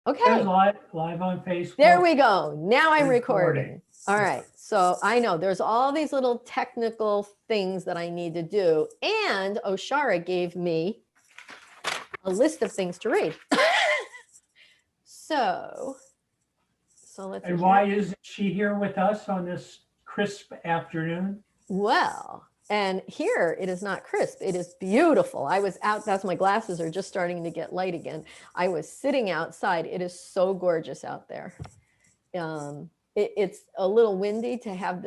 Okay. Live on Facebook. There we go. Now I'm recording. All right. So I know there's all these little technical things that I need to do. And Oshara gave me a list of things to read. so let's see. And why isn't she here with us on this crisp afternoon? Well, and here it is not crisp. It is beautiful. I was out. That's my glasses are just starting to get light again. I was sitting outside. It is so gorgeous out there. It's a little windy to have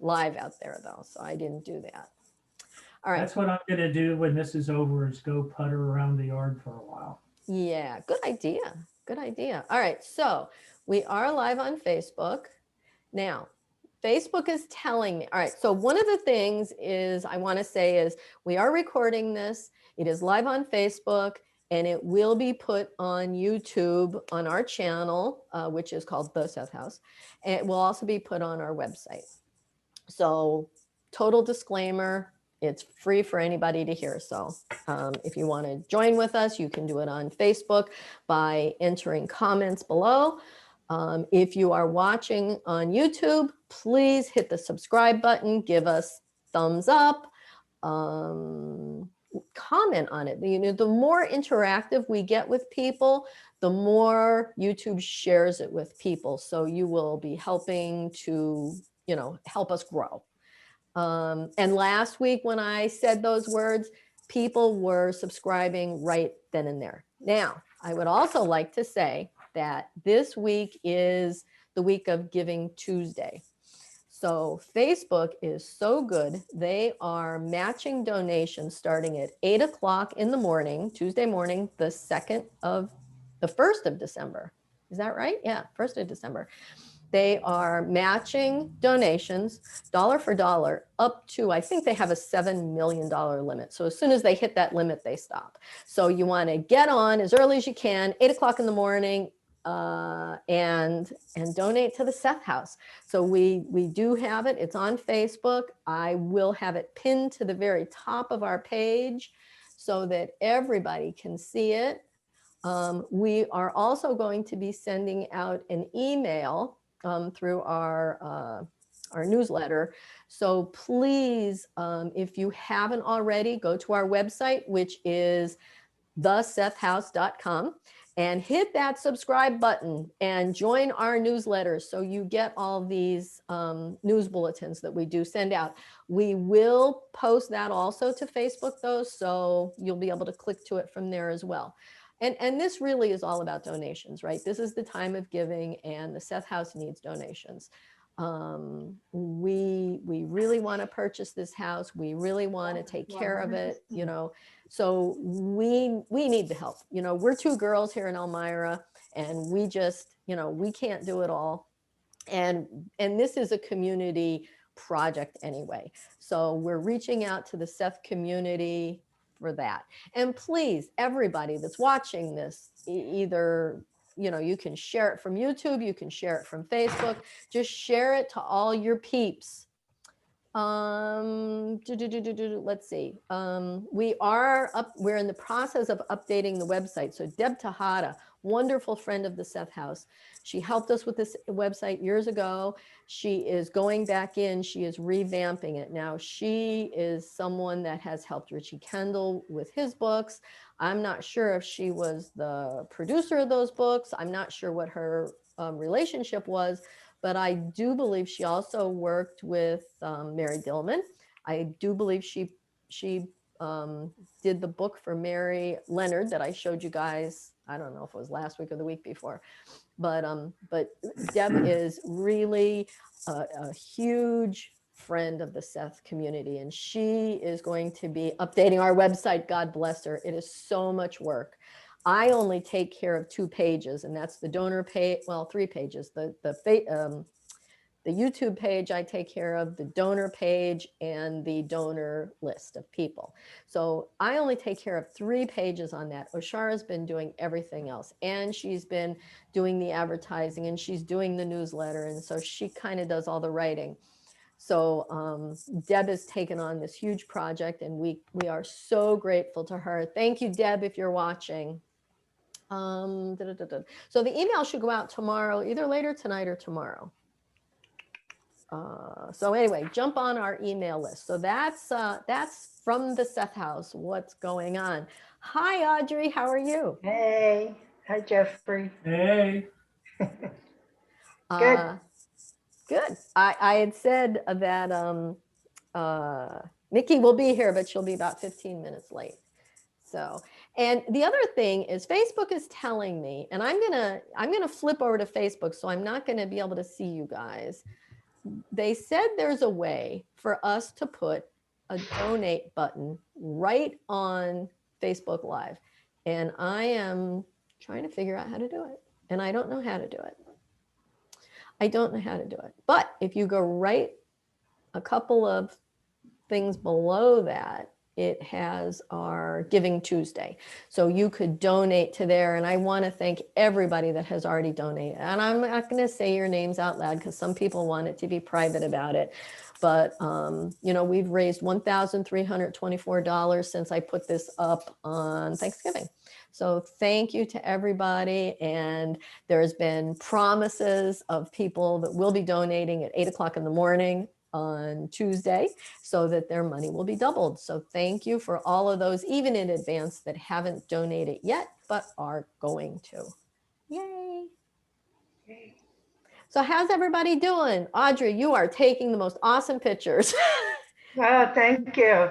live out there though, so I didn't do that. All right. That's what I'm going to do when this is over, is go putter around the yard for a while. Yeah, good idea. Good idea. All right, so we are live on Facebook. Now, Facebook is telling me, all right, so one of the things is I want to say is we are recording this. It is live on Facebook and it will be put on YouTube on our channel, which is called The Seth House. And it will also be put on our website. So total disclaimer, it's free for anybody to hear. So if you want to join with us, you can do it on Facebook by entering comments below. If you are watching on YouTube, please hit the subscribe button, give us thumbs up, comment on it. You know, the more interactive we get with people, the more YouTube shares it with people. So you will be helping to, you know, help us grow. And last week when I said those words, people were subscribing right then and there. Now, I would also like to say that this week is the week of Giving Tuesday. So Facebook is so good. They are matching donations starting at 8 o'clock in the morning, Tuesday morning, the 1st of December. Is that right? Yeah, 1st of December. They are matching donations dollar for dollar up to, I think they have a $7 million limit. So as soon as they hit that limit, they stop. So you want to get on as early as you can, 8 o'clock in the morning, and donate to the Seth House. So we do have it. It's on Facebook. I will have it pinned to the very top of our page so that everybody can see it. We are also going to be sending out an email through our newsletter. So please, if you haven't already, go to our website, which is thesethhouse.com, and hit that subscribe button and join our newsletter so you get all these news bulletins that we do send out. We will post that also to Facebook though, so you'll be able to click to it from there as well. And this really is all about donations, right? This is the time of giving and the Seth House needs donations. We really want to purchase this house. We really want to take care of it, you know, so we need the help. You know, we're two girls here in Elmira and we just, you know, we can't do it all. And this is a community project anyway. So we're reaching out to the Seth community for that. And please, everybody that's watching this, either, you know, you can share it from YouTube, you can share it from Facebook, just share it to all your peeps. Let's see. We're in the process of updating the website. So Deb Tejada, wonderful friend of the Seth House. She helped us with this website years ago. She is going back in, she is revamping it. Now, she is someone that has helped Richie Kendall with his books. I'm not sure if she was the producer of those books. I'm not sure what her relationship was, but I do believe she also worked with Mary Dillman. I do believe she did the book for Mary Leonard that I showed you guys. I don't know if it was last week or the week before, but Deb is really a huge friend of the Seth community, and she is going to be updating our website. God bless her. It is so much work. I only take care of 2 pages, and that's the donor page. Well, 3 pages. The YouTube page I take care of, the donor page, and the donor list of people. So I only take care of 3 pages on that. Oshara's been doing everything else, and she's been doing the advertising, and she's doing the newsletter, and so she kind of does all the writing. So Deb has taken on this huge project, and we are so grateful to her. Thank you, Deb, if you're watching. So the email should go out tomorrow, either later tonight or tomorrow. So anyway, jump on our email list. So that's from the Seth house. What's going on? Hi, Audrey. How are you? Hey, hi Jeffrey. Hey, Good. Good. I had said that Nikki will be here, but she'll be about 15 minutes late. So, and the other thing is Facebook is telling me, and I'm gonna flip over to Facebook, so I'm not gonna be able to see you guys. They said there's a way for us to put a donate button right on Facebook Live, and I am trying to figure out how to do it, and I don't know how to do it. I don't know how to do it. But if you go right a couple of things below that, it has our Giving Tuesday. So you could donate to there. And I want to thank everybody that has already donated. And I'm not going to say your names out loud because some people want it to be private about it. But, we've raised $1,324 since I put this up on Thanksgiving. So thank you to everybody. And there's been promises of people that will be donating at 8 o'clock in the morning on Tuesday so that their money will be doubled. So thank you for all of those, even in advance, that haven't donated yet, but are going to. Yay. So how's everybody doing? Audrey, you are taking the most awesome pictures. Oh, thank you.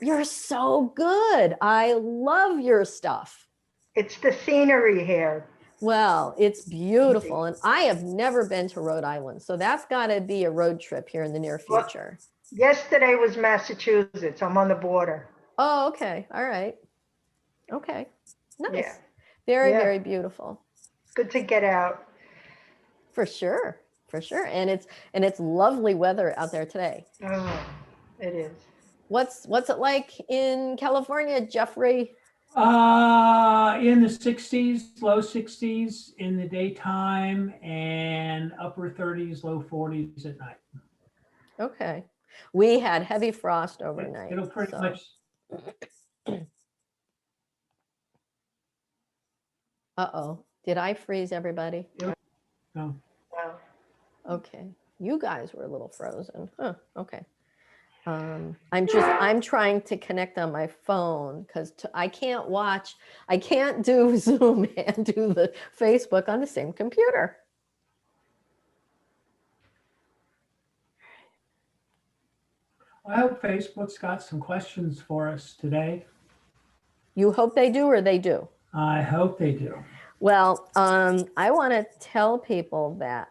You're so good. I love your stuff. It's the scenery here. Well, it's beautiful. And I have never been to Rhode Island. So that's got to be a road trip here in the near future. Yesterday was Massachusetts. I'm on the border. Oh, okay. All right. Okay. Nice. Yeah. Very, very beautiful. Good to get out. For sure. For sure. And it's lovely weather out there today. Oh, it is. What's it like in California, Jeffrey? in the 60s, low 60s in the daytime, and upper 30s, low 40s at night. Okay. We had heavy frost overnight. It'll pretty much. Uh-oh. Did I freeze everybody? No. Wow. Okay. You guys were a little frozen. Huh. Okay. I'm trying to connect on my phone because I can't do Zoom and do the Facebook on the same computer. I hope Facebook's got some questions for us today. You hope they do, or they do? I hope they do. Well, I want to tell people that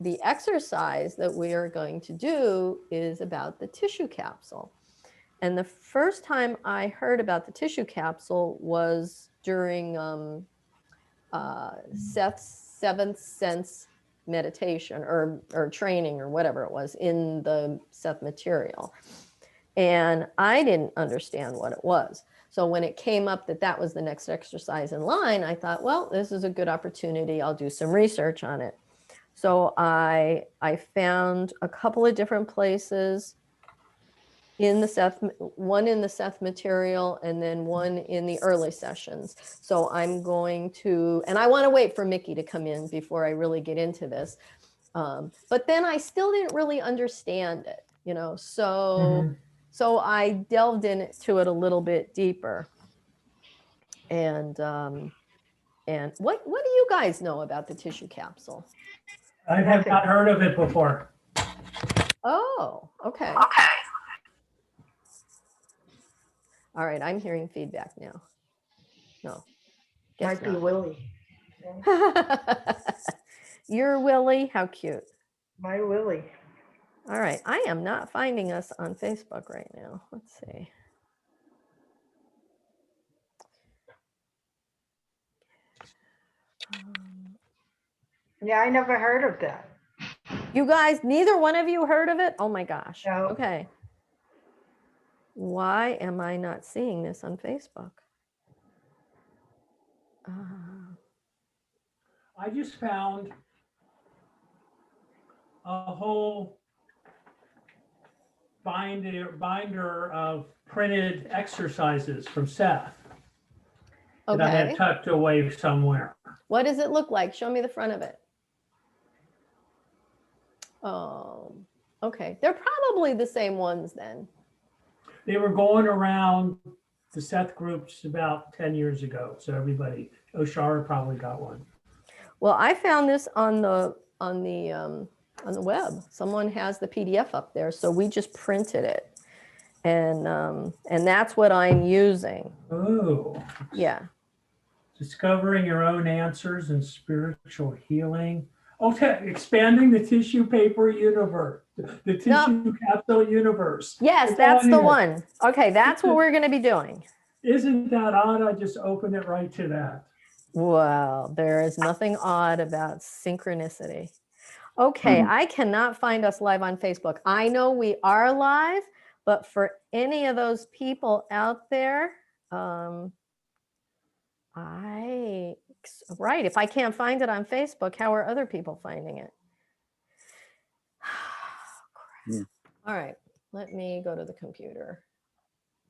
the exercise that we are going to do is about the tissue capsule. And the first time I heard about the tissue capsule was during Seth's seventh sense meditation or training or whatever it was in the Seth material. And I didn't understand what it was. So when it came up that was the next exercise in line, I thought, well, this is a good opportunity. I'll do some research on it. So I found a couple of different places in the Seth, one in the Seth material and then one in the early sessions. So I'm going to, and I want to wait for Mickey to come in before I really get into this. But then I still didn't really understand it, So I delved into it a little bit deeper. And what do you guys know about the tissue capsule? I have not heard of it before. Oh, okay. All right, I'm hearing feedback now. No. Might be Willie. You're Willie? How cute. My Willie. All right, I am not finding us on Facebook right now. Let's see. Yeah, I never heard of that. You guys, neither one of you heard of it? Oh my gosh. No. Okay. Why am I not seeing this on Facebook? I just found a whole binder of printed exercises from Seth. that I had Okay. tucked away somewhere. What does it look like? Show me the front of it. Oh, okay. They're probably the same ones then. They were going around the Seth groups about 10 years ago. So everybody, Oshara probably got one. Well, I found this on the web. Someone has the PDF up there, so we just printed it, and that's what I'm using. Oh, Yeah. discovering your own answers and spiritual healing. Okay, expanding the tissue paper universe, the tissue capsule universe. Yes, It's that's on the here. one. Okay, that's what we're going to be doing. Isn't that odd? I just opened it right to that. Wow, there is nothing odd about synchronicity. Okay, I cannot find us live on Facebook. I know we are live, but for any of those people out there, right, if I can't find it on Facebook, how are other people finding it? All right, let me go to the computer.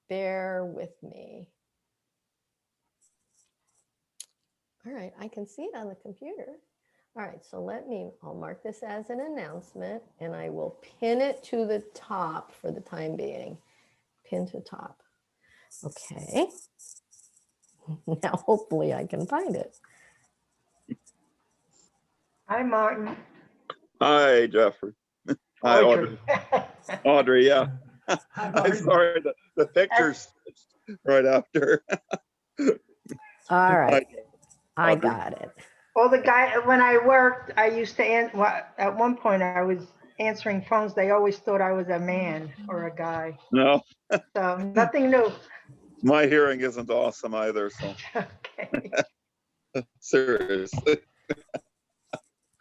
Bear with me. All right, I can see it on the computer. All right, so I'll mark this as an announcement and I will pin it to the top for the time being. Pin to top. Okay. Now, hopefully I can find it. Hi, Martin. Hi, Jeffrey. Hi, Audrey. Audrey, yeah. I'm sorry, the pictures right after. All right, I Audrey. got it. Well, the guy, when I worked, I used to, at one point I was answering phones. They always thought I was a man or a guy. No, So nothing new. my hearing isn't awesome either, so Okay. seriously.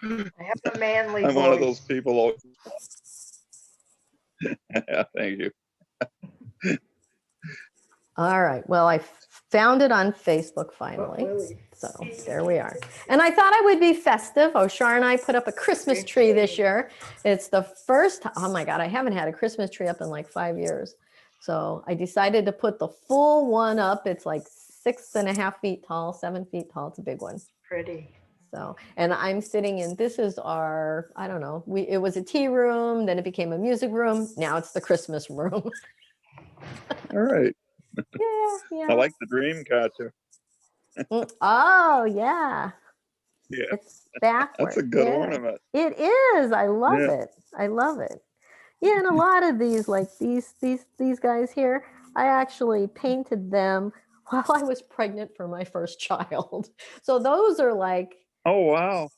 I have a manly I'm voice. one of those people. Yeah, thank you. All right, well, I found it on Facebook finally. So there we are. And I thought I would be festive. Oshara and I put up a Christmas tree this year. It's the first, oh my God, I haven't had a Christmas tree up in like 5 years. So I decided to put the full one up. It's like 6.5 feet tall, 7 feet tall. It's a big one. Pretty. So, and I'm sitting in, this is our, I don't know, it was a tea room, then it became a music room. Now it's the Christmas room. All right. Yeah. I like the dream catcher. Oh, yeah. Yeah. It's backwards. That's a good Yeah. ornament. It is. I love Yeah. it. I love it. Yeah, and a lot of these, like these guys here, I actually painted them while I was pregnant for my first child. So those are like Oh, wow.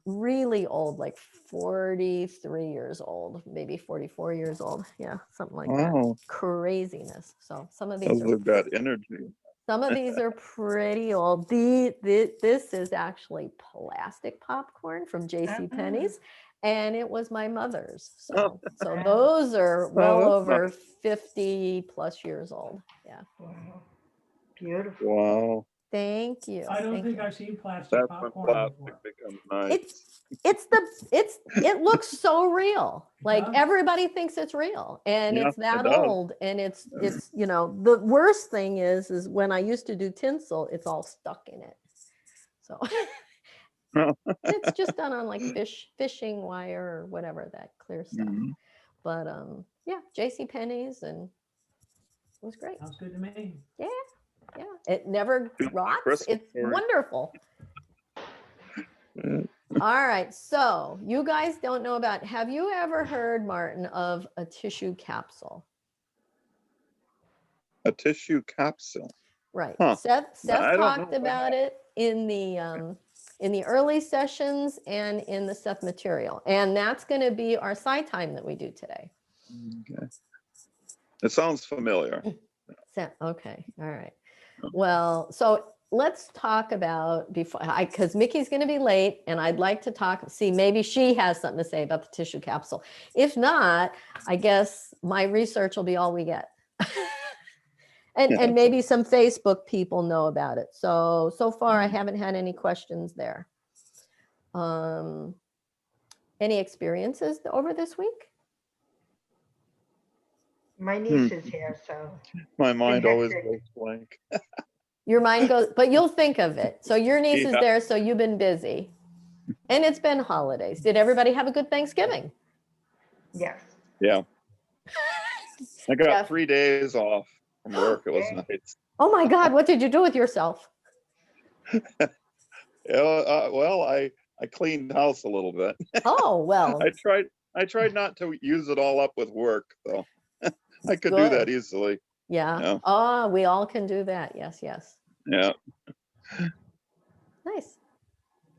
really old, like 43 years old, maybe 44 years old. Yeah, something like that. Wow. Craziness. So some of these Those are have got energy. some of these are pretty old. This is actually plastic popcorn from J.C. Penney's, and it was my mother's. So those are well that's over nice. 50 plus years old. Yeah. Wow. Beautiful. Wow. Thank you. I don't Thank think you. I've seen plastic That's when popcorn plastic before. becomes nice. It looks so real. Like does. everybody thinks it's real, and Yeah, it's that it does. old, and it's the worst thing is when I used to do tinsel, it's all stuck in it. So it's just done on like fishing wire or whatever, that clear stuff. Mhm. But yeah, J.C. Penney's, and it was great. Sounds good to me. Yeah, it never rots. Christmas It's story. wonderful. Yeah. All right, so you guys don't know about, have you ever heard, Martin, of a tissue capsule? A tissue capsule. Right. Huh. Seth I don't talked know. about it in the early sessions and in the Seth material. And that's going to be our side time that we do today. Okay. It sounds familiar. Okay. All right. Well, so let's talk about because Mickey's going to be late and I'd like to see, maybe she has something to say about the tissue capsule. If not, I guess my research will be all we get. And maybe some Facebook people know about it. So far, I haven't had any questions there. Any experiences over this week? My niece is here, so My mind always hectic. goes blank. Your mind goes, but you'll think of it. So your niece is Yeah. there, so you've been busy. And it's been holidays. Did everybody have a good Thanksgiving? Yes. Yeah. I got Jeff? 3 days off from work. It was nice. Oh my God, what did you do with yourself? Well, I cleaned house a little bit. Oh, well, I tried not to use it all up with work, though. I could do that good. easily. Yeah. Yeah. Oh, we all can do that. Yes, yes. Yeah. Nice.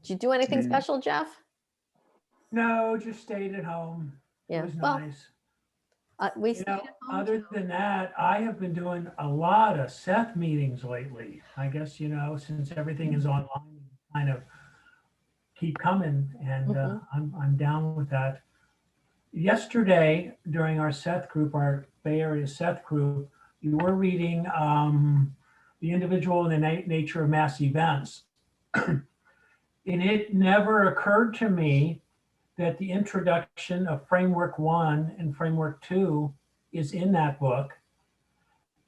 Did you do anything Yeah. special, Jeff? No, just stayed at home. It Yeah. was Well, nice. we You stayed know, at home other too. than that, I have been doing a lot of Seth meetings lately. I guess, since everything is online, kind of keep coming, and Mhm. I'm down with that. Yesterday, during our Seth group, our Bay Area Seth group, you were reading The Individual and the Nature of Mass Events. And it never occurred to me that the introduction of Framework 1 and Framework 2 is in that book.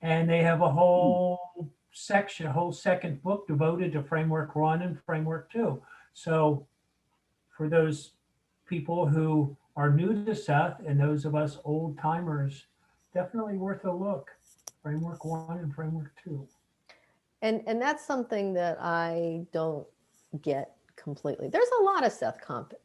And they have a whole section, a whole second book devoted to Framework 1 and Framework 2. So for those people who are new to Seth and those of us old timers, definitely worth a look. Framework 1 and Framework 2. And that's something that I don't get completely. There's a lot of Seth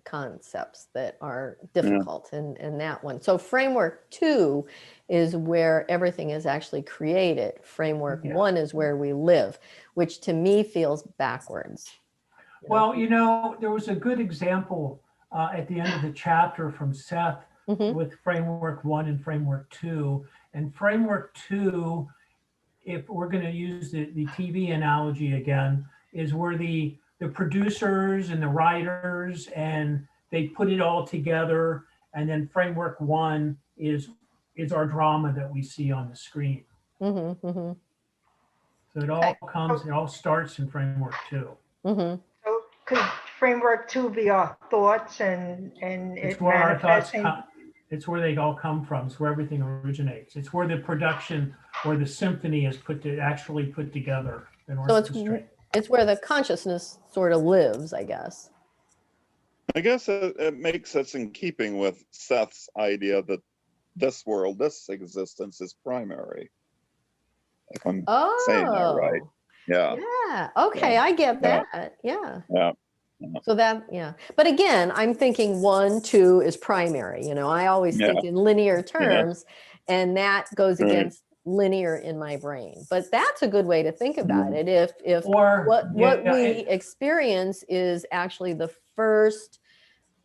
concepts that are difficult in that one. So framework 2 is where everything is actually created. Framework 1 is where we live, which to me feels backwards. Well, there was a good example at the end of the chapter from Seth with Framework 1 and Framework 2. And Framework 2, if we're going to use the TV analogy again, is where the producers and the writers, and they put it all together. And then Framework 1 is our drama that we see on the screen. So it all starts in Framework 2. So could Framework 2 be our thoughts and It's it where our thoughts manifesting? come. It's where they all come from. It's where everything originates. It's where the production or the symphony is actually put together and orchestrated. It's where the consciousness sort of lives, I guess. I guess it makes us in keeping with Seth's idea that this world, this existence is primary. If I'm saying that right. Yeah. Yeah. Okay, Yeah. I get that. Yeah. Yeah. So but again, I'm thinking 1, 2 is primary. I always think in linear terms, and that goes against linear in my brain. But that's a good way to think about it. If what we experience is actually the first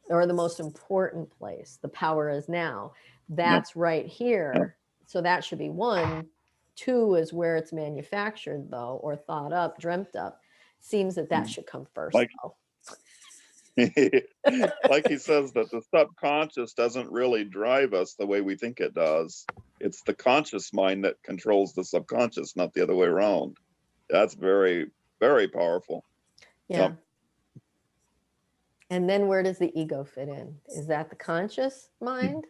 or the most important place, the power is now. That's right here. So that should be 1. 2 is where it's manufactured, though, or thought up, dreamt up. Seems that should come first, though. Like he says that the subconscious doesn't really drive us the way we think it does. It's the conscious mind that controls the subconscious, not the other way around. That's very, very powerful. Yeah. And then where does the ego fit in? Is that the conscious mind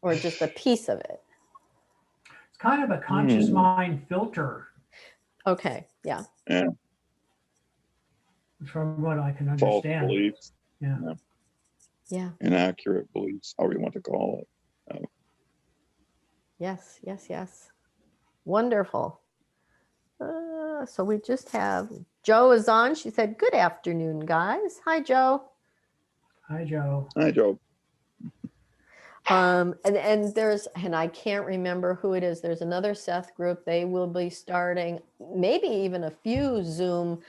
or just a piece of it? It's kind of a conscious mind filter. Okay. Yeah. Yeah. From what I can False understand. beliefs. Yeah. Inaccurate beliefs, however you want to call it. Yes. Wonderful. So we just have Joe is on. She said, "Good afternoon, guys." Hi, Joe. Hi, Joe. Hi, Joe. And there's, and I can't remember who it is. There's another Seth group. They will be starting maybe even a few Zoom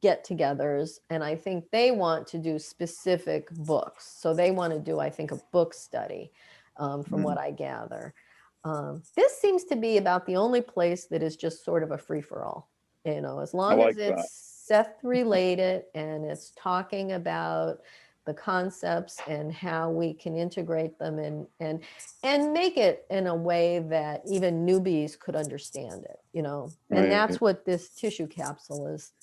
get-togethers, and I think they want to do specific books. So they want to do, I think, a book study, from what I gather. This seems to be about the only place that is just sort of a free-for-all. As long as it's Seth related and it's talking about the concepts and how we can integrate them and make it in a way that even newbies could understand it, and that's what this tissue capsule is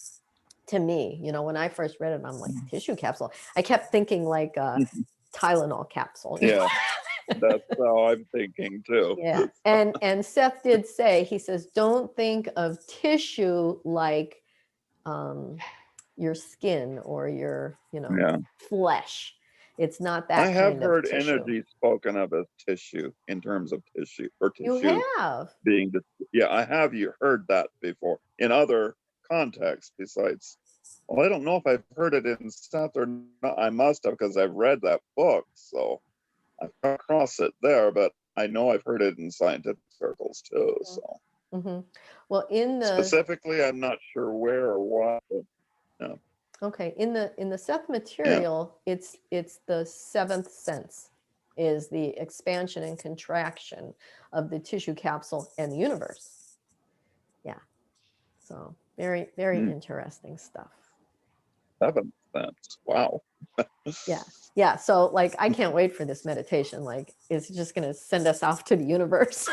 to me. When I first read it, I'm like, tissue capsule. I kept thinking like Tylenol capsule. Yeah. That's how I'm thinking too. Yeah. And Seth did say, he says, don't think of tissue like your skin or your, Yeah. flesh. It's not I that have kind of heard tissue. energy spoken of as tissue in terms of tissue or You tissue have. being, yeah, I have heard that before in other contexts besides. Well, I don't know if I've heard it in Seth or not. I must have because I've read that book. So I've come across it there, but I know I've heard it in scientific circles too. So Mm-hmm. Well, in the specifically, I'm not sure where or what. But, yeah. okay, in the Seth Yeah. material, it's the seventh sense is the expansion and contraction of the tissue capsule and the universe. Yeah. So very, very interesting stuff. 7th sense. Wow. Yeah. Yeah. So like I can't wait for this meditation. Like it's just gonna send us off to the universe.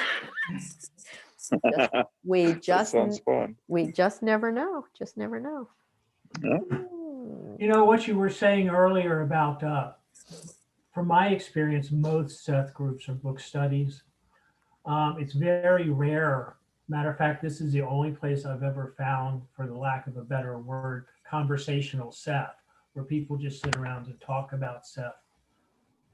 we That just sounds fun. we just never know. Just never know. Yeah. You know what you were saying earlier about, from my experience, most Seth groups are book studies. It's very rare. Matter of fact, this is the only place I've ever found, for the lack of a better word, conversational Seth, where people just sit around and talk about Seth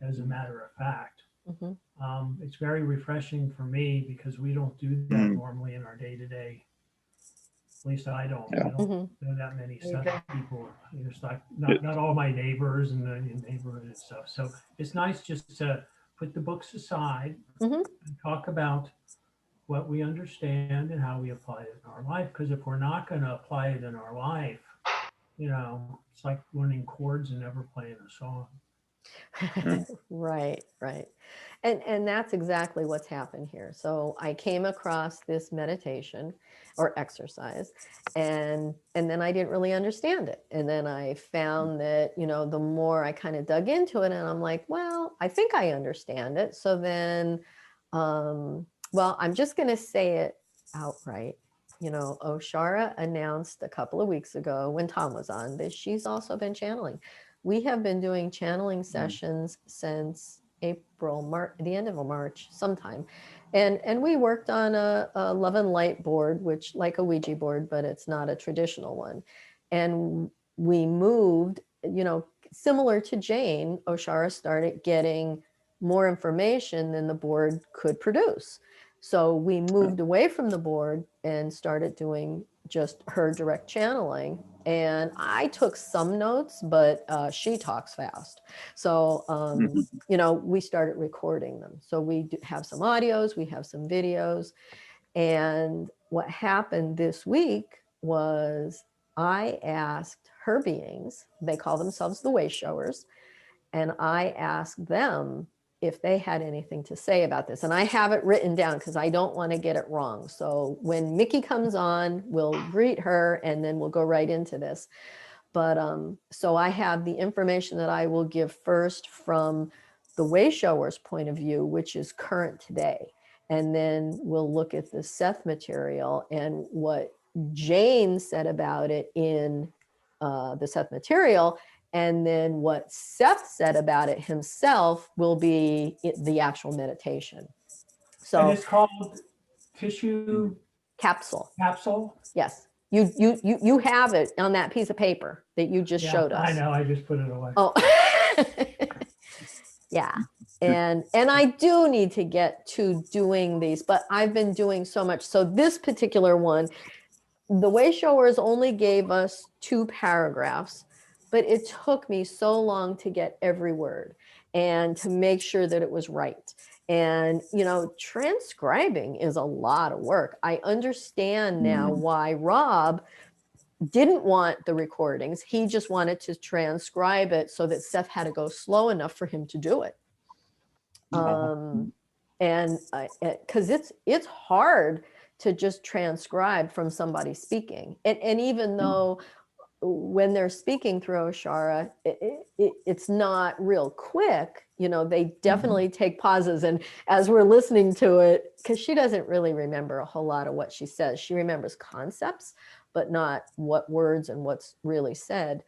as a matter of fact. Mm-hmm. It's very refreshing for me because we don't do that normally in our day-to-day. At least I don't. Yeah. We don't know that many Seth people. It's like not all my neighbors in the neighborhood and stuff. So it's nice just to put the books aside and talk about what we understand and how we apply it in our life. Because if we're not going to apply it in our life, it's like learning chords and never playing a song. Right. And that's exactly what's happened here. So I came across this meditation or exercise and then I didn't really understand it. And then I found that, the more I kind of dug into it and I'm like, well, I think I understand it. So then, well, I'm just going to say it outright. Oshara announced a couple of weeks ago when Tom was on that she's also been channeling. We have been doing channeling sessions since March, the end of March sometime. And we worked on a love and light board, which like a Ouija board, but it's not a traditional one. And we moved, similar to Jane, Oshara started getting more information than the board could produce. So we moved away from the board and started doing just her direct channeling. And I took some notes, but she talks fast. So, we started recording them. So we have some audios, we have some videos. And what happened this week was I asked her beings, they call themselves the way showers, and I asked them if they had anything to say about this. And I have it written down because I don't want to get it wrong. So when Mickey comes on, we'll greet her and then we'll go right into this. But so I have the information that I will give first from the way shower's point of view, which is current today. And then we'll look at the Seth material and what Jane said about it in the Seth material. And then what Seth said about it himself will be the actual meditation. So and it's called Tissue Capsule. Capsule. Yes. You have it on that piece of paper that you just showed us. I know. I just put it away. Oh, yeah. And I do need to get to doing these, but I've been doing so much. So this particular one, the way showers only gave us 2 paragraphs, but it took me so long to get every word and to make sure that it was right. And, transcribing is a lot of work. I understand now why Rob didn't want the recordings. He just wanted to transcribe it so that Seth had to go slow enough for him to do it. And because it's hard to just transcribe from somebody speaking. And even though when they're speaking through Oshara, it's not real quick. They definitely take pauses. And as we're listening to it, because she doesn't really remember a whole lot of what she says. She remembers concepts, but not what words and what's really said.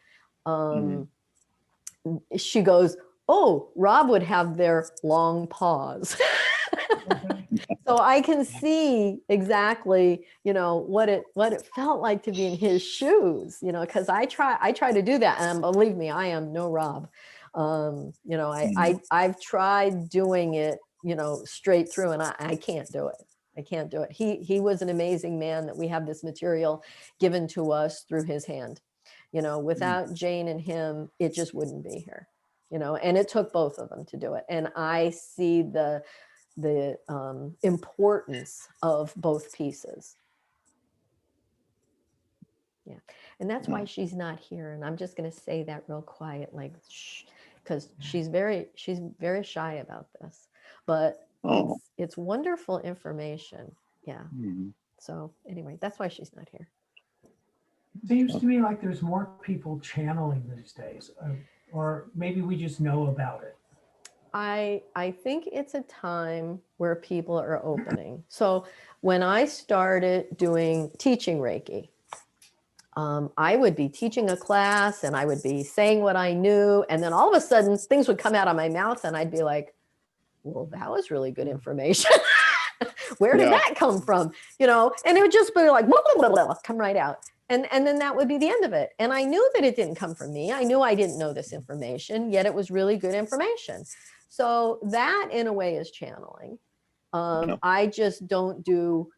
She goes, oh, Rob would have their long pause. So I can see exactly, what it felt like to be in his shoes, because I try to do that, and believe me, I am no Rob. I've tried doing it, straight through, and I can't do it. I can't do it. He was an amazing man that we have this material given to us through his hand. Without Jane and him, it just wouldn't be here. And it took both of them to do it. And I see the importance of both pieces. Yeah. And that's why she's not here. And I'm just going to say that real quiet, like, shh, because she's very shy about this, but it's wonderful information. Yeah. So anyway, that's why she's not here. Seems to me like there's more people channeling these days, or maybe we just know about it. I think it's a time where people are opening. So when I started teaching Reiki, I would be teaching a class and I would be saying what I knew. And then all of a sudden things would come out of my mouth and I'd be like, well, that was really good information. Where did that come from? And it would just be like, blah, blah, blah, blah, come right out. And then that would be the end of it. And I knew that it didn't come from me. I knew I didn't know this information, yet it was really good information. So that in a way is channeling. I just don't do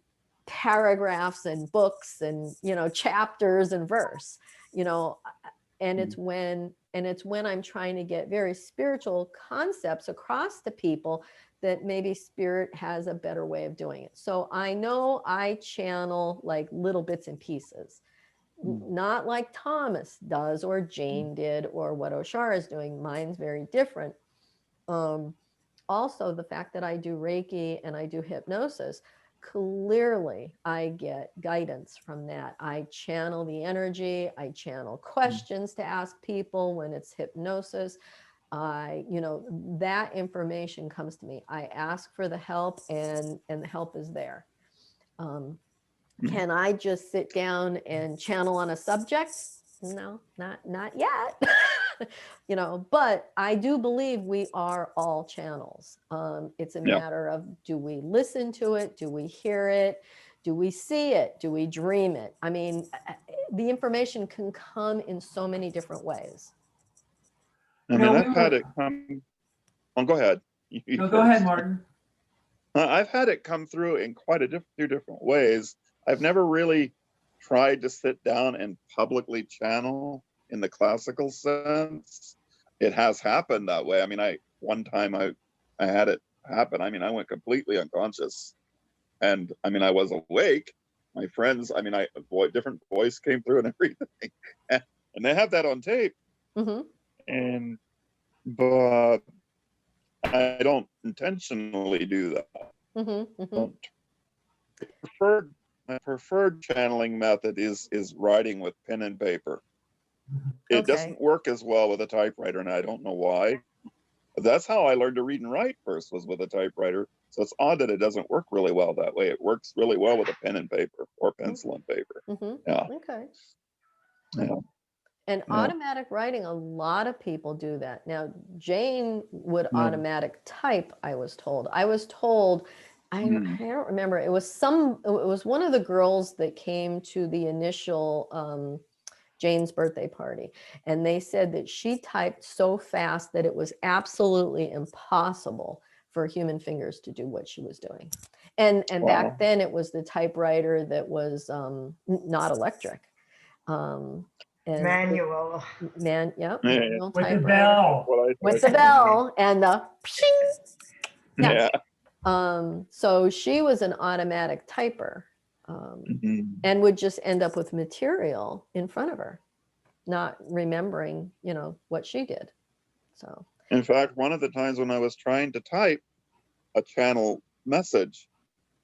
paragraphs and books and, chapters and verse, and it's when I'm trying to get very spiritual concepts across to people that maybe spirit has a better way of doing it. So I know I channel like little bits and pieces, not like Thomas does or Jane did or what Oshara is doing. Mine's very different. Also, the fact that I do Reiki and I do hypnosis, clearly I get guidance from that. I channel the energy. I channel questions to ask people when it's hypnosis. That information comes to me. I ask for the help and the help is there. Can I just sit down and channel on a subject? No, not yet. But I do believe we are all channels. It's a matter of, do we listen to it? Do we hear it? Do we see it? Do we dream it? I mean, the information can come in so many different ways. I mean, I've had it come. Oh, go ahead. No, go ahead, Martyn. I've had it come through in quite a few different ways. I've never really tried to sit down and publicly channel in the classical sense. It has happened that way. I mean, one time I had it happen. I mean, I went completely unconscious, and I mean, I was awake. My friends, I mean, different voice came through and everything, and they have that on tape. But I don't intentionally do that. My preferred channeling method is writing with pen and paper. It doesn't work as well with a typewriter, and I don't know why. That's how I learned to read and write first, was with a typewriter. So it's odd that it doesn't work really well that way. It works really well with a pen and paper or pencil and paper. Yeah. Okay. Yeah. And automatic writing, a lot of people do that. Now, Jane would automatic type, I was told. I don't remember. It was one of the girls that came to the initial Jane's birthday party. And they said that she typed so fast that it was absolutely impossible for human fingers to do what she was doing. And back then it was the typewriter that was not electric. Manual. Manual with typewriter. the bell. With the bell and the pshing. Yeah. So she was an automatic typer, and would just end up with material in front of her, not remembering, what she did. So, in fact, one of the times when I was trying to type a channel message,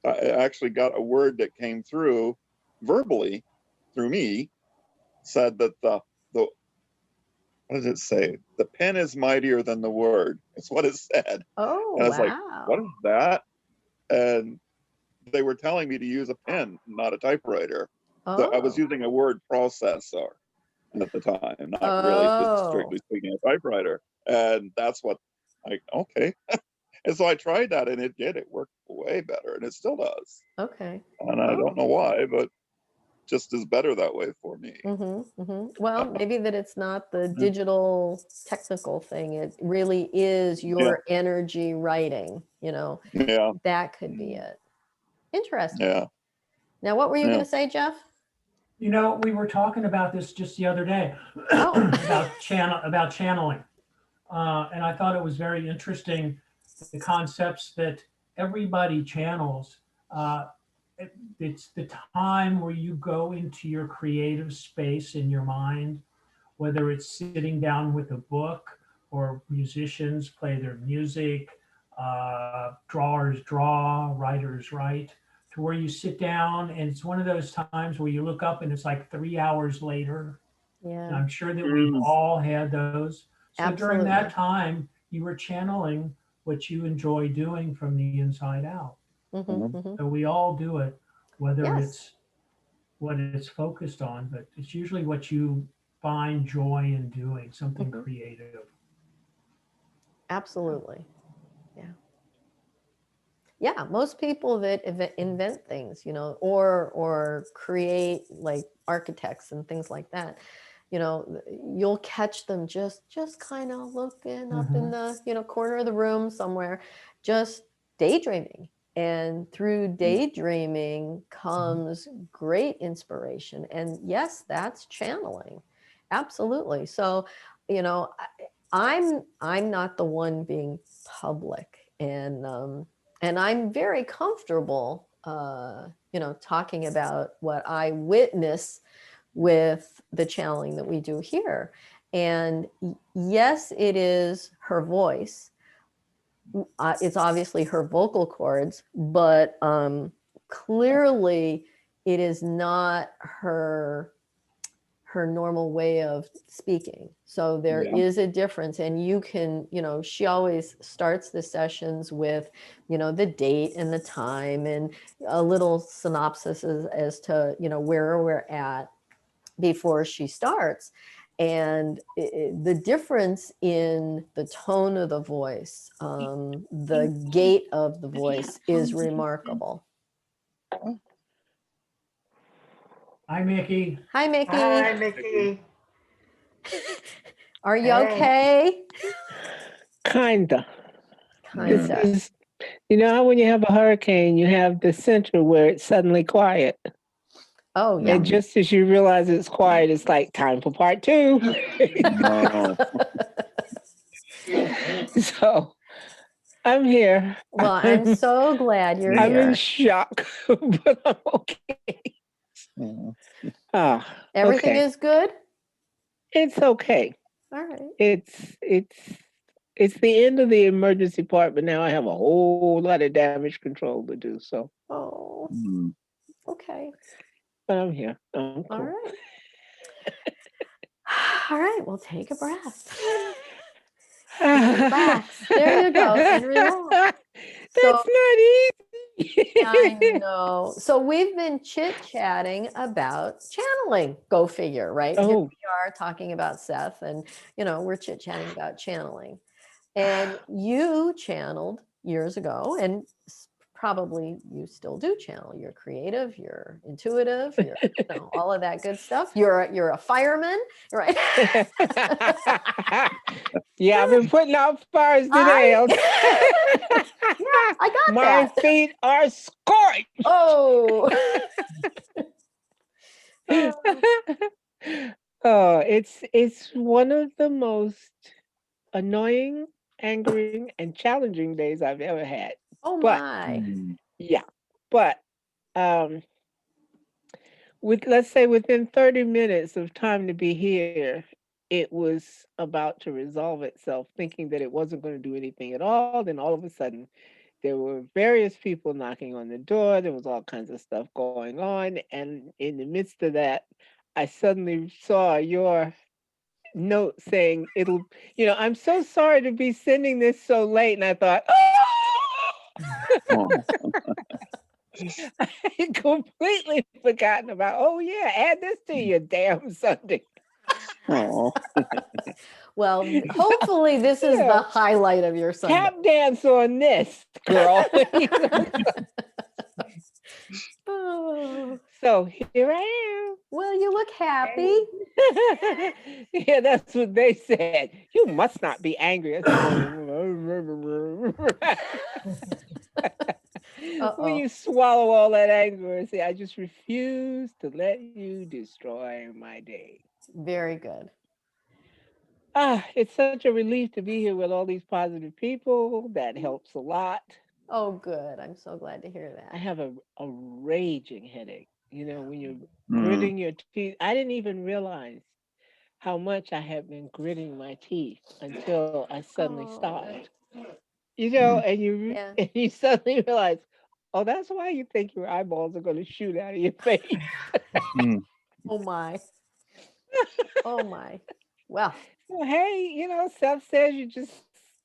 I actually got a word that came through verbally through me, said that the what does it say? The pen is mightier than the word. That's what it said. Oh, and I was like, what is that? And they were telling me to use a pen, not a typewriter. So I was using a word processor at the time, not really just strictly speaking a typewriter. And that's what okay. And so I tried that and it worked way better and it still does. Okay. And I don't know why, but just is better that way for me. Well, maybe that it's not the digital technical thing. It really is your energy writing, Yeah. that could be it. Interesting. Yeah. Now, what were you going to say, Jeff? We were talking about this just the other day about channeling. And I thought it was very interesting, the concepts that everybody channels. It's the time where you go into your creative space in your mind, whether it's sitting down with a book or musicians play their music, drawers draw, writers write, to where you sit down and it's one of those times where you look up and it's like 3 hours later. Yeah. And I'm sure that we've all had those. So Absolutely. during that time, you were channeling what you enjoy doing from the inside out. So we all do it, whether it's what it's focused on, but it's usually what you find joy in doing, something creative. Absolutely. Yeah, most people that invent things, or create like architects and things like that, you'll catch them just kind of looking up in the corner of the room somewhere, just daydreaming. And through daydreaming comes great inspiration. And yes, that's channeling. Absolutely. So, I'm not the one being public, and I'm very comfortable, talking about what I witness with the channeling that we do here. And yes, it is her voice. It's obviously her vocal cords, but clearly it is not her normal way of speaking. So there is a difference. And you can, she always starts the sessions with, the date and the time and a little synopsis as to, where we're at before she starts. And the difference in the tone of the voice, the gait of the voice is remarkable. Hi, Mickey. Hi, Mickey. Hi, Mickey. Are you okay? Kinda. Kinda. This is, how when you have a hurricane, you have the center where it's suddenly quiet. Oh, yeah. And just as you realize it's quiet, it's like time for part 2. So I'm here. Well, I'm so glad you're I'm here. in shock, but I'm okay. Everything is good? It's okay. All right. It's the end of the emergency part, but now I have a whole lot of damage control to do. So Okay. But I'm here. I'm cool. All right. All right. Well, take a breath. Relax. There you go. And relax. That's not easy. I know. So we've been chit-chatting about channeling. Go figure, right? Here we are talking about Seth, and we're chit-chatting about channeling. And you channeled years ago, and probably you still do channel. You're creative, you're intuitive, you're all of that good stuff. You're a fireman, right? Yeah, I've been putting out fires today. I got My feet are scorched. Oh. It's one of the most annoying, angering, and challenging days I've ever had. Oh my. Yeah. But let's say within 30 minutes of time to be here, it was about to resolve itself, thinking that it wasn't going to do anything at all. Then all of a sudden, there were various people knocking on the door. There was all kinds of stuff going on. And in the midst of that, I suddenly saw your note saying I'm so sorry to be sending this so late. And I thought, I had completely forgotten about, add this to your damn Sunday. Well, hopefully this is Yeah. the highlight of your Sunday. Tap dance on this, girl. Oh, So here I well, you look happy. am. Yeah, that's what they said. You must not be angry. I said, when you swallow all that anger and say, I just refuse to let you destroy my day. Very good. It's such a relief to be here with all these positive people. That helps a lot. Oh, good. I'm so glad to hear I that. have a raging headache. You know, when you're Mm. gritting your teeth, I didn't even realize how much I had been gritting my teeth until I suddenly Oh, stopped. You know, Mm. and you yeah. and you suddenly realize, oh, that's why you think your eyeballs are going to shoot out of your face. Mm. Oh my. Oh my. Well, So, hey, you know, Seth says you just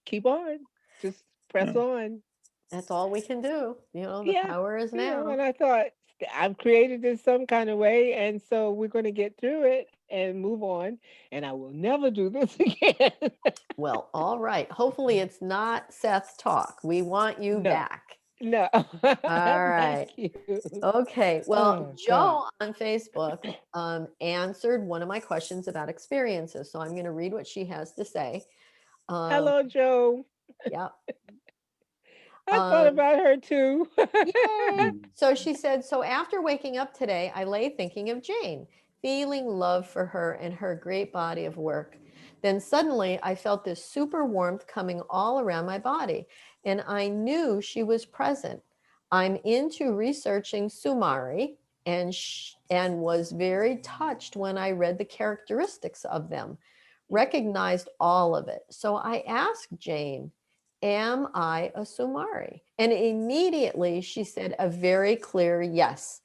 keep on, just press Yeah. on. that's all we can do. The Yeah, power is you know, now. and I thought I've created this some kind of way, and so we're going to get through it and move on, and I will never do this again. Well, all right. Hopefully it's not Seth talk. We want you No, back. no. All Thank right. you. Okay. Well, Oh, God. Joe on Facebook answered one of my questions about experiences. So I'm going to read what she has to say. Um, Hello, Joe. yep. I thought Um, about her too. Yay. Mm. So she said, so after waking up today, I lay thinking of Jane, feeling love for her and her great body of work. Then suddenly I felt this super warmth coming all around my body, and I knew she was present. I'm into researching Sumari and was very touched when I read the characteristics of them, recognized all of it. So I asked Jane, am I a Sumari? And immediately she said a very clear yes.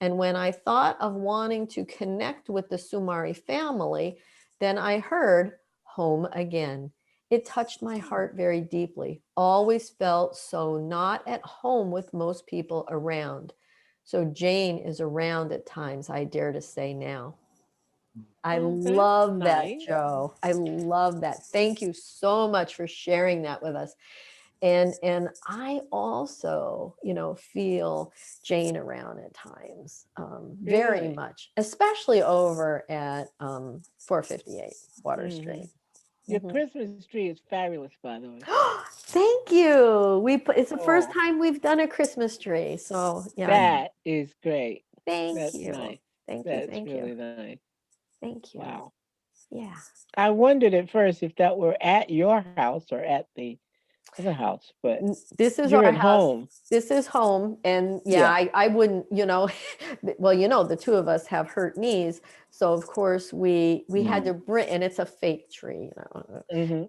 And when I thought of wanting to connect with the Sumari family, then I heard home again. It touched my heart very deeply. Always felt so not at home with most people around. So Jane is around at times, I dare to say now. I Oh, that's love that, nice. Joe. I love that. Thank you so much for sharing that with us. And I also, feel Jane around at times, very Good. much, especially over at 458 Water Hmm. Street. Your Mhm. Christmas tree is fabulous, by the way. Thank you. It's the first Oh, time we've done a Christmas tree. So yeah, Mm. that is great. thank That's you. nice. Thank you. That's Thank you. really nice. Thank you. Wow. Yeah. I wondered at first if that were at your house or at the other house, but This is you're our at house. home. This is home. And yeah, Yeah. I wouldn't, well, the two of us have hurt knees. So of course we had Mm. to bring, and it's a fake tree,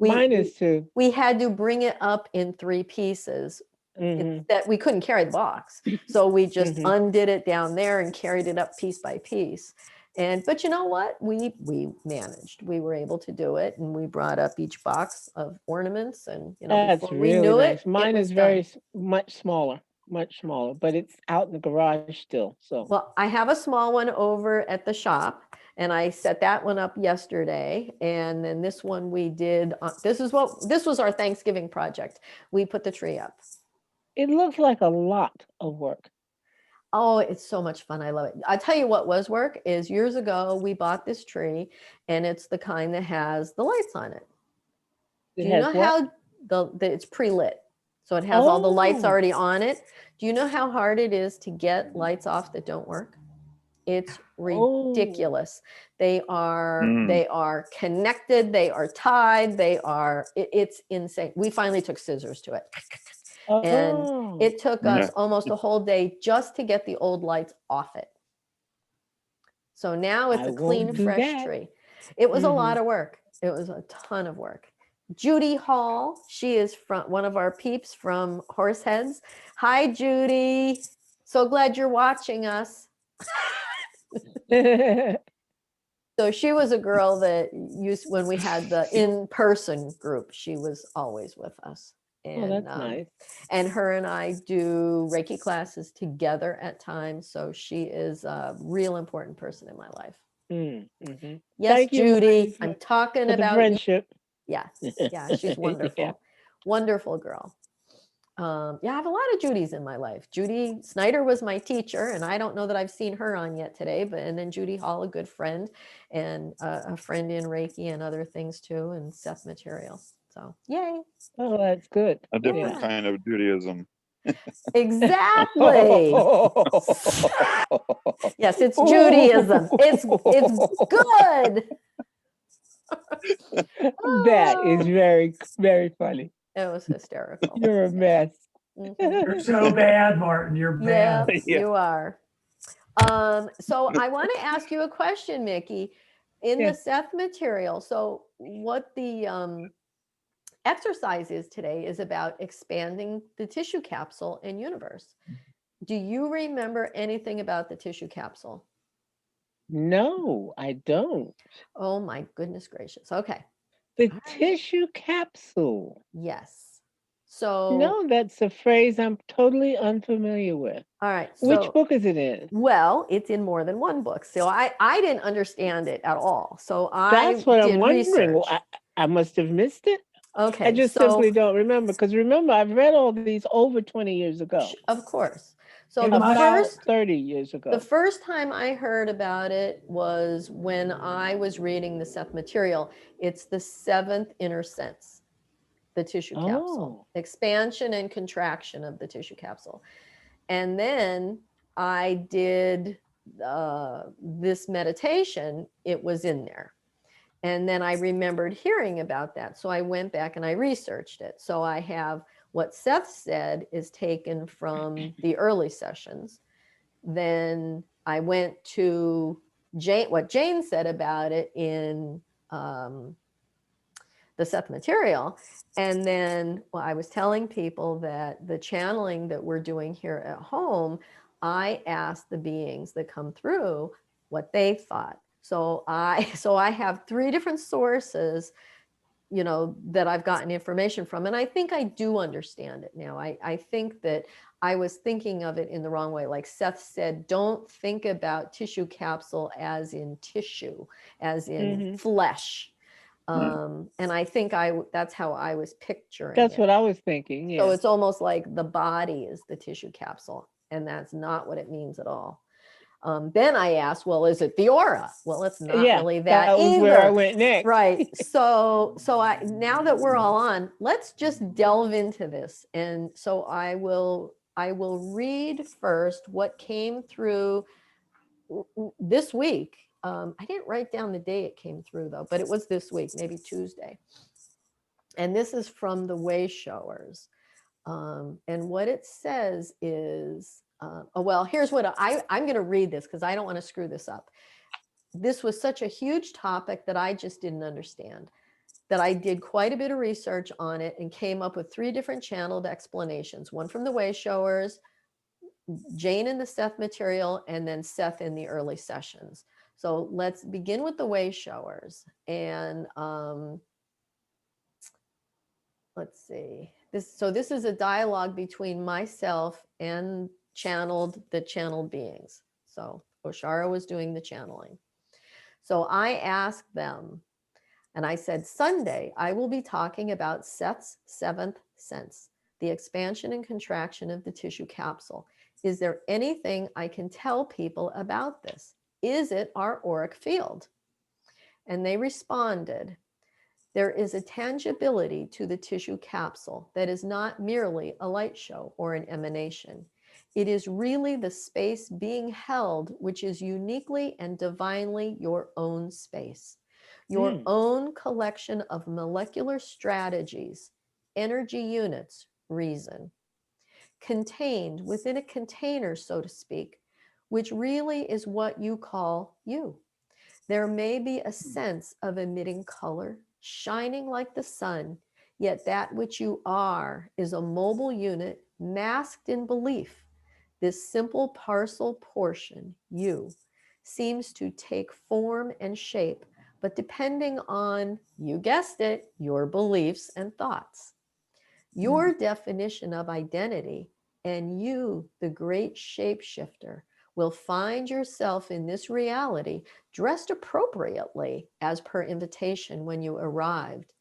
we, Mine is we, too. we had to bring it up in three pieces. It's Hmm. that we couldn't carry the box. So we just Hmm. undid it down there and carried it up piece by piece. But you know what? We managed. We were able to do it, and we brought up each box of ornaments, and That's before we really knew it, nice. it Mine was is done. much smaller, but it's out in the garage still. So, Well, I have a small one over at the shop, and I set that one up yesterday. And then this one we did. This was our Thanksgiving project. We put the tree up. it looks like a lot of work. Oh, it's so much fun. I love it. I tell you what was work is years ago we bought this tree, and it's the kind that has the lights on it. It Do you has know what? how it's pre-lit? So it has all the lights Oh, already on it. Do you know how hard it is to get lights off that don't work? It's oh, ridiculous. They are Mm. they are connected, they are tied, it's insane. We finally took scissors to it. And oh. it took Yeah. us almost a whole day just to get the old lights off it. So now it's I a won't clean, do fresh that. tree. It was a Hmm. lot of work. It was a ton of work. Judy Hall, she is from one of our peeps from Horseheads. Hi, Judy. So glad you're watching us. So she was a girl that used when we had the in-person group, she was always with us. Oh, And that's nice. and her and I do Reiki classes together at times. So she is a real important person in my life. Mm-hmm. Yes, Thank you, Judy, Marty, I'm talking for the about you. friendship. Yes. Yeah, she's wonderful. Yeah. Wonderful girl. Yeah, I have a lot of Judys in my life. Judy Snyder was my teacher, and I don't know that I've seen her on yet today, but and then Judy Hall, a good friend, and a friend in Reiki and other things too, and Seth material. So yay. Oh, that's good. A different Yeah. kind of Judaism. Exactly. Yes, it's Judaism. It's good. That is Oh, very, very funny. it was hysterical. You're a mess. Mhm. You're so bad, Martin. You're Yeah, bad. Yeah. you are. So I want to ask you a question, Mickey. In the Yes. Seth material, so what the exercise is today is about expanding the tissue capsule and universe. Do you remember anything about the tissue capsule? No, I don't. Oh my goodness gracious. Okay. The All right. tissue capsule. Yes. So, No, that's a phrase I'm totally unfamiliar with. all right. Which So, book is it in? well, it's in more than one book. So I didn't understand it at all. So I That's what I'm did wondering. research. I must have missed it. I Okay. just So, simply don't remember. Because remember, I've read all these over 20 years ago, of course. So It the must- about first 30 years the ago. first time I heard about it was when I was reading the Seth material. It's the seventh inner sense, the tissue capsule, Oh, expansion and contraction of the tissue capsule. And then I did this meditation, it was in there. And then I remembered hearing about that. So I went back and I researched it. So I have what Seth said is taken from the early sessions. Then I went to Jane, what Jane said about it in the Seth material. And then, well, I was telling people that the channeling that we're doing here at home, I asked the beings that come through what they thought. So I have three different sources, you know, that I've gotten information from. And I think I do understand it now. I think that I was thinking of it in the wrong way. Like Seth said, don't think about tissue capsule as in tissue, as in flesh. And I think that's how I was picturing that's it. what I was thinking. So Yeah. it's almost like the body is the tissue capsule, and that's not what it means at all. Then I asked, well, is it the aura? Well, it's not Yeah, really that that was either. where I went next. Right. So I, now that we're all on, let's just delve into this. And so I will read first what came through this week. I didn't write down the day it came through though, but it was this week, maybe Tuesday. And this is from the Way Showers. And what it says is, oh, well, here's what I'm going to read this because I don't want to screw this up. This was such a huge topic that I just didn't understand, that I did quite a bit of research on it and came up with three different channeled explanations, one from the Way Showers, Jane in the Seth material, and then Seth in the early sessions. So let's begin with the Way Showers. And let's see. This is a dialogue between myself and the channeled beings. So Oshara was doing the channeling. So I asked them, and I said, Sunday, I will be talking about Seth's seventh sense, the expansion and contraction of the tissue capsule. Is there anything I can tell people about this? Is it our auric field? And they responded, there is a tangibility to the tissue capsule that is not merely a light show or an emanation. It is really the space being held, which is uniquely and divinely your own space, your own collection of molecular strategies, energy units, reason, contained within a container, so to speak, which really is what you call you. There may be a sense of emitting color, shining like the sun, yet that which you are is a mobile unit masked in belief. This simple parcel portion, you, seems to take form and shape, but depending on, you guessed it, your beliefs and thoughts. Your definition of identity and you, the great shapeshifter, will find yourself in this reality dressed appropriately as per invitation when you arrived.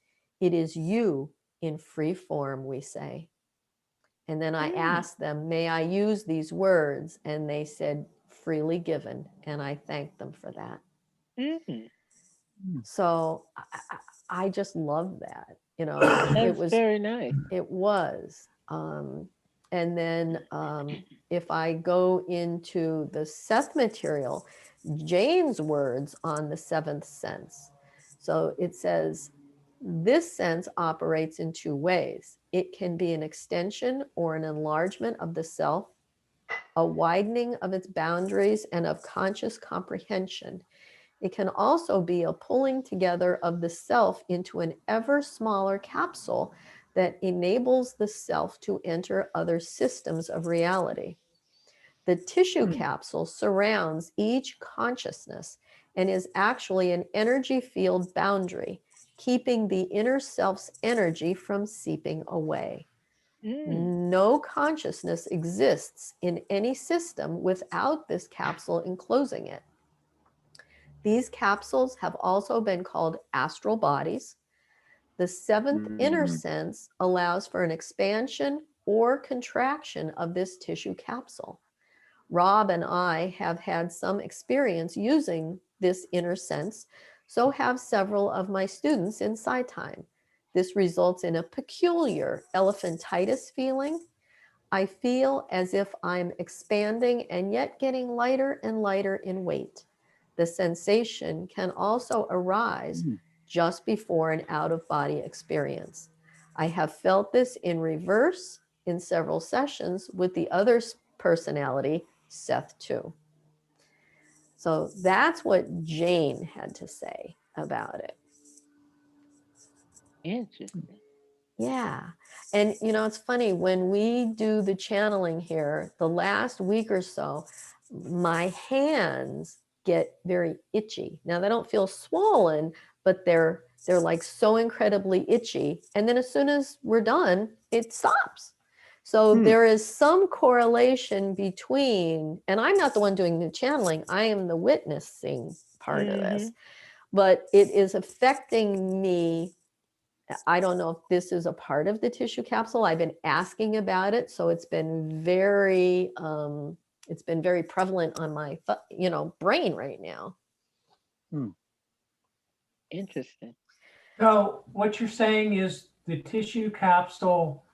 It is you in free form, we say. And then I asked them, may I use these words? And they said, freely given. And I thanked them for that. Mm. So I just love that. You know, That's very nice. it was. And then if I go into the Seth material, Jane's words on the seventh sense. So it says, this sense operates in two ways. It can be an extension or an enlargement of the self, a widening of its boundaries and of conscious comprehension. It can also be a pulling together of the self into an ever smaller capsule that enables the self to enter other systems of reality. The tissue capsule surrounds each consciousness and is actually an energy field boundary, keeping the inner self's energy from seeping away. No consciousness exists in any system without this capsule enclosing it. These capsules have also been called astral bodies. The seventh inner sense allows for an expansion or contraction of this tissue capsule. Rob and I have had some experience using this inner sense, so have several of my students in Psi Time. This results in a peculiar elephantitis feeling. I feel as if I'm expanding and yet getting lighter and lighter in weight. The sensation can also arise just before an out-of-body experience. I have felt this in reverse in several sessions with the other personality, Seth, too. So that's what Jane had to say about it. Interesting. Yeah. And, you know, it's funny, when we do the channeling here, the last week or so, my hands get very itchy. Now, they don't feel swollen, but they're like so incredibly itchy. And then as soon as we're done, it stops. So there is some correlation between, and I'm not the one doing the channeling, I am the witnessing part of this, but it is affecting me. I don't know if this is a part of the tissue capsule. I've been asking about it, so it's been very prevalent on my brain right now. Interesting. So what you're saying is the tissue capsule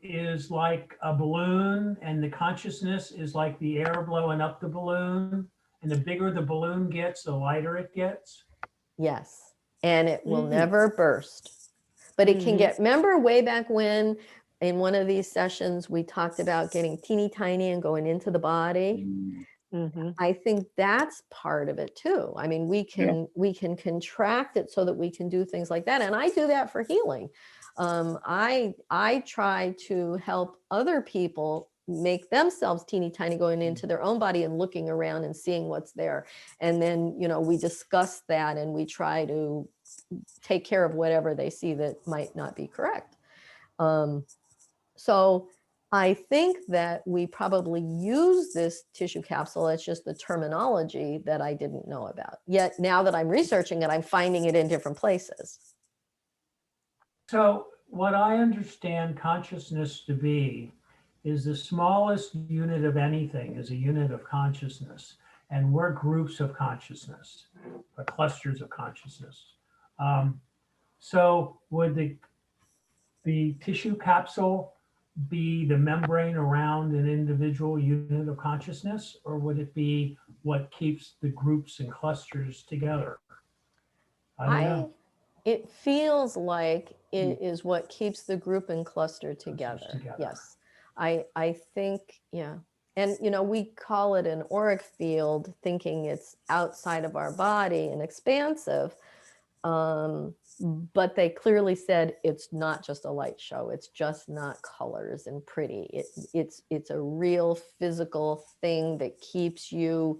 is like a balloon, and the consciousness is like the air blowing up the balloon. And the bigger the balloon gets, the lighter it gets. Yes, and it will never burst. But it can get, remember way back when in one of these sessions we talked about getting teeny tiny and going into the body? I think that's part of it too. I mean, we can contract it so that we can do things like that. And I do that for healing. I try to help other people make themselves teeny tiny going into their own body and looking around and seeing what's there. And then, you know, we discuss that and we try to take care of whatever they see that might not be correct. So I think that we probably use this tissue capsule. It's just the terminology that I didn't know about. Yet now that I'm researching it, I'm finding it in different places. So what I understand consciousness to be is the smallest unit of anything is a unit of consciousness. And we're groups of consciousness, or clusters of consciousness. So would the tissue capsule be the membrane around an individual unit of consciousness, or would it be what keeps the groups and clusters together? I don't know. It feels like it is what keeps the group and cluster together. Yes, I think, yeah. And, you know, we call it an auric field, thinking it's outside of our body and expansive. But they clearly said it's not just a light show. It's just not colors and pretty. It's a real physical thing that keeps you,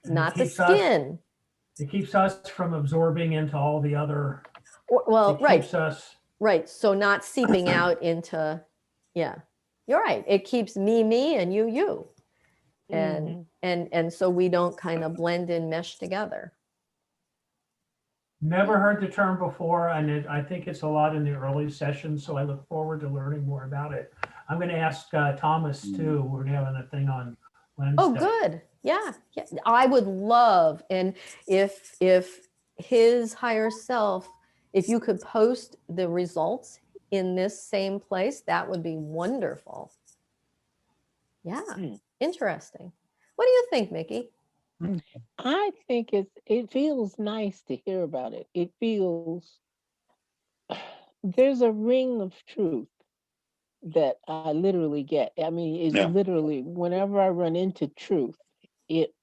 not the skin. It keeps us from absorbing into all the other. Well, right. Keeps us. Right. So not seeping out into, yeah, you're right. It keeps me, and you. And so we don't kind of blend and mesh together. Never heard the term before, and I think it's a lot in the early sessions, so I look forward to learning more about it. I'm going to ask Thomas too. We're having a thing on Wednesday. Oh, good. Yeah. Yeah. I would love, and if his higher self, if you could post the results in this same place, that would be wonderful. Yeah. Interesting. What do you think, Mickey? I think it feels nice to hear about it. It feels there's a ring of truth that I literally get. I mean, it Yeah. literally, whenever I run into truth, it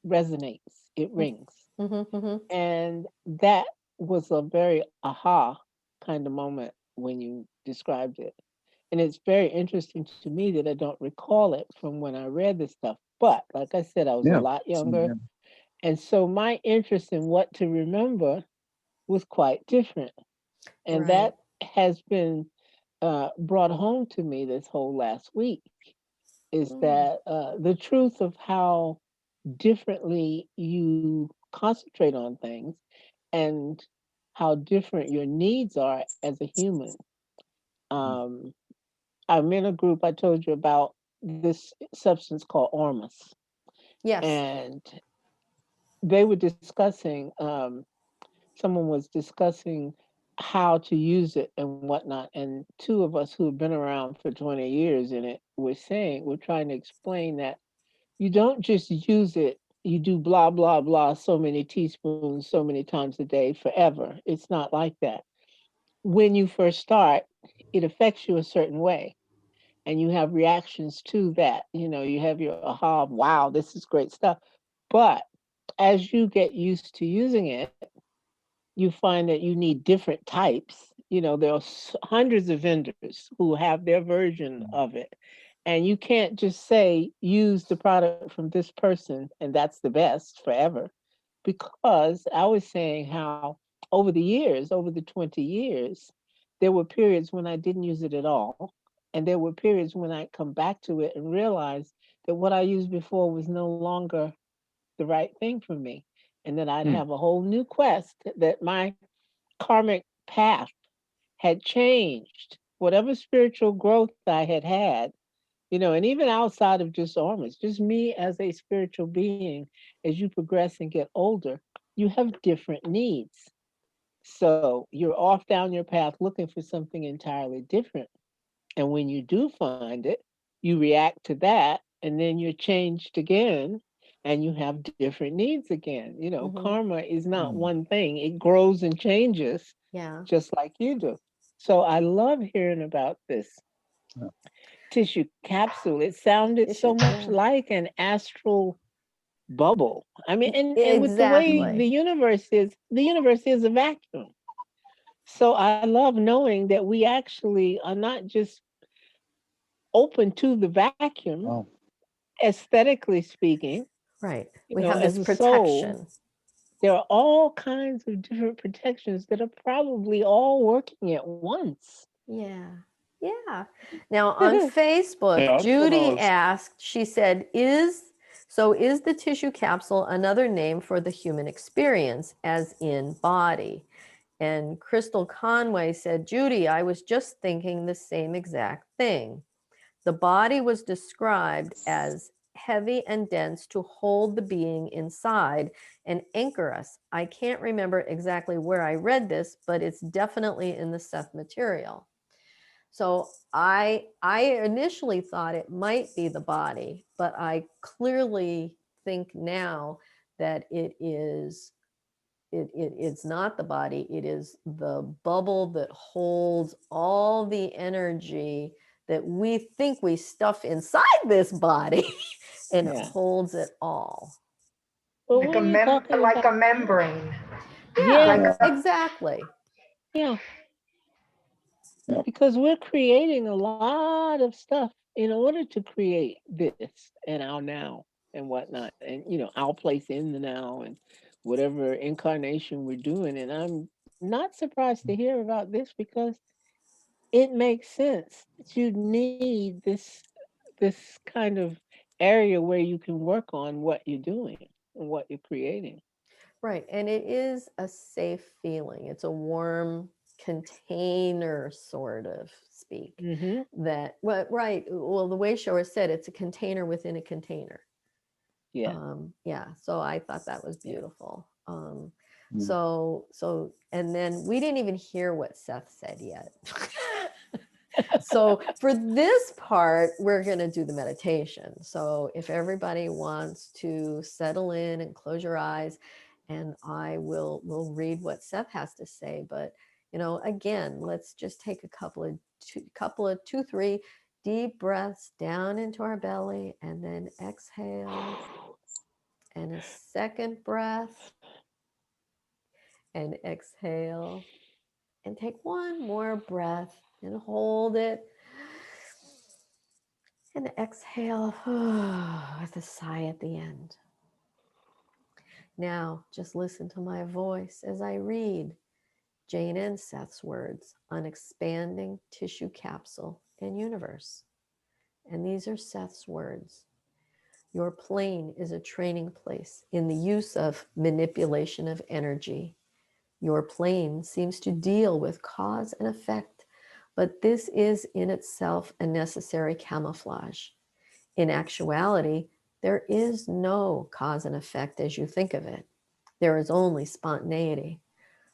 resonates, it rings. And that was a very aha kind of moment when you described it. And it's very interesting to me that I don't recall it from when I read this stuff. But like I said, I was a lot younger. And so my interest in what to remember was quite different. And Right. that has been brought home to me this whole last week is that the truth of how differently you concentrate on things and how different your needs are as a human. Um, I'm in a group I told you about this substance called Ormus, Yes. and they were discussing, someone was discussing how to use it and whatnot. And two of us who have been around for 20 years in it were saying, we're trying to explain that you don't just use it, you do blah, blah, blah, so many teaspoons, so many times a day forever. It's not like that. When you first start, it affects you a certain way and you have reactions to that. You know, you have your aha, wow, this is great stuff. But as you get used to using it, you find that you need different types. You know, there are hundreds of vendors who have their version of it. And you can't just say, use the product from this person and that's the best forever. Because I was saying how over the years, over the 20 years, there were periods when I didn't use it at all. And there were periods when I'd come back to it and realize that what I used before was no longer the right thing for me. And then I'd have a whole new quest that my karmic path had changed. Whatever spiritual growth I had had, you know, and even outside of just Ormus, just me as a spiritual being, as you progress and get older, you have different needs. So you're off down your path looking for something entirely different. And when you do find it, you react to that, and then you're changed again, and you have different needs again. You know, karma is not one thing, it grows and changes Yeah. just like you do. So I love hearing about this tissue capsule. It sounded so much like an astral bubble. I mean, and with the way Exactly. the universe is a vacuum. So I love knowing that we actually are not just open to the vacuum, aesthetically speaking, Right. you We know, have as this a soul, protection. there are all kinds of different protections that are probably all working at once. Yeah. Yeah. Now on Facebook, Judy asked, she said, is the tissue capsule another name for the human experience, as in body? And Crystal Conway said, Judy, I was just thinking the same exact thing. The body was described as heavy and dense to hold the being inside and anchor us. I can't remember exactly where I read this, but it's definitely in the Seth material. So I initially thought it might be the body, but I clearly think now that it's not the body. It is the bubble that holds all the energy that we think we stuff inside this body and it holds it all. Well, Like what are you talking like a about? membrane. Yeah, Like a, exactly. Yeah, because we're creating a lot of stuff in order to create this and our now and whatnot, and you know, our place in the now and whatever incarnation we're doing. And I'm not surprised to hear about this because it makes sense that you need this kind of area where you can work on what you're doing and what you're creating. Right. And it is a safe feeling. It's a warm container, sort of speak. Mm-hmm. That, well, right. Well, the way Shower said, it's a container within a container. Yeah. Yeah. So I thought that was beautiful. Mm. So, and then we didn't even hear what Seth said yet. So for this part, we're going to do the meditation. So if everybody wants to settle in and close your eyes, and I will read what Seth has to say. But again, let's just take a couple of 2, 3 deep breaths down into our belly, and then exhale, and a second breath, and exhale, and take one more breath and hold it. And exhale with a sigh at the end. Now, just listen to my voice as I read Jane and Seth's words on expanding tissue capsule and universe. And these are Seth's words. Your plane is a training place in the use of manipulation of energy. Your plane seems to deal with cause and effect, but this is in itself a necessary camouflage. In actuality, there is no cause and effect as you think of it. There is only spontaneity.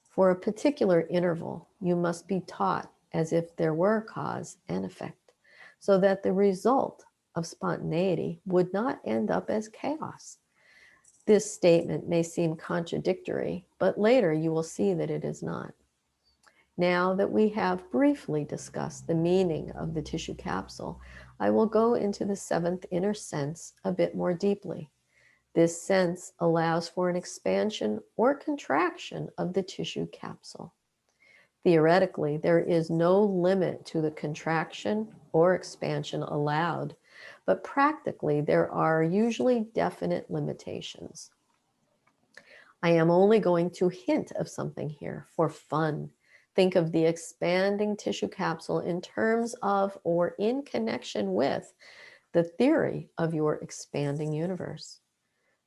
For a particular interval, you must be taught as if there were cause and effect, so that the result of spontaneity would not end up as chaos. This statement may seem contradictory, but later you will see that it is not. Now that we have briefly discussed the meaning of the tissue capsule, I will go into the seventh inner sense a bit more deeply. This sense allows for an expansion or contraction of the tissue capsule. Theoretically, there is no limit to the contraction or expansion allowed, but practically there are usually definite limitations. I am only going to hint of something here for fun. Think of the expanding tissue capsule in terms of or in connection with the theory of your expanding universe.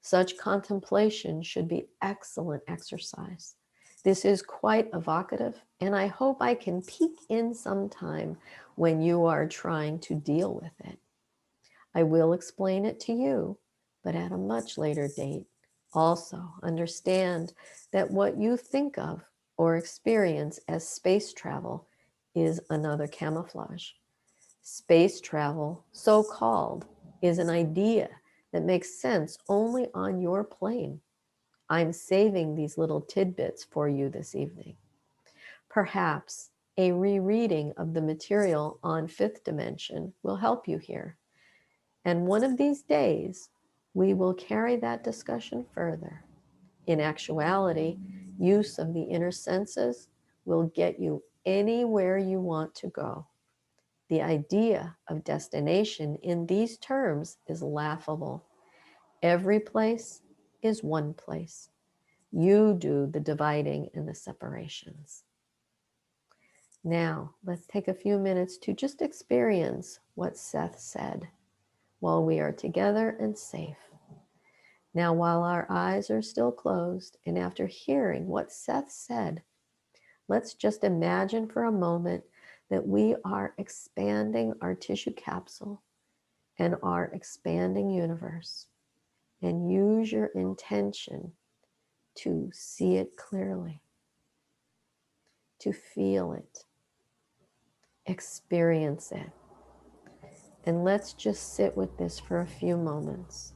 Such contemplation should be excellent exercise. This is quite evocative, and I hope I can peek in sometime when you are trying to deal with it. I will explain it to you, but at a much later date. Also, understand that what you think of or experience as space travel is another camouflage. Space travel, so called, is an idea that makes sense only on your plane. I'm saving these little tidbits for you this evening. Perhaps a rereading of the material on fifth dimension will help you here. And one of these days, we will carry that discussion further. In actuality, use of the inner senses will get you anywhere you want to go. The idea of destination in these terms is laughable. Every place is one place. You do the dividing and the separations. Now, let's take a few minutes to just experience what Seth said while we are together and safe. Now, while our eyes are still closed, and after hearing what Seth said, let's just imagine for a moment that we are expanding our tissue capsule and our expanding universe, and use your intention to see it clearly, to feel it, experience it. And let's just sit with this for a few moments.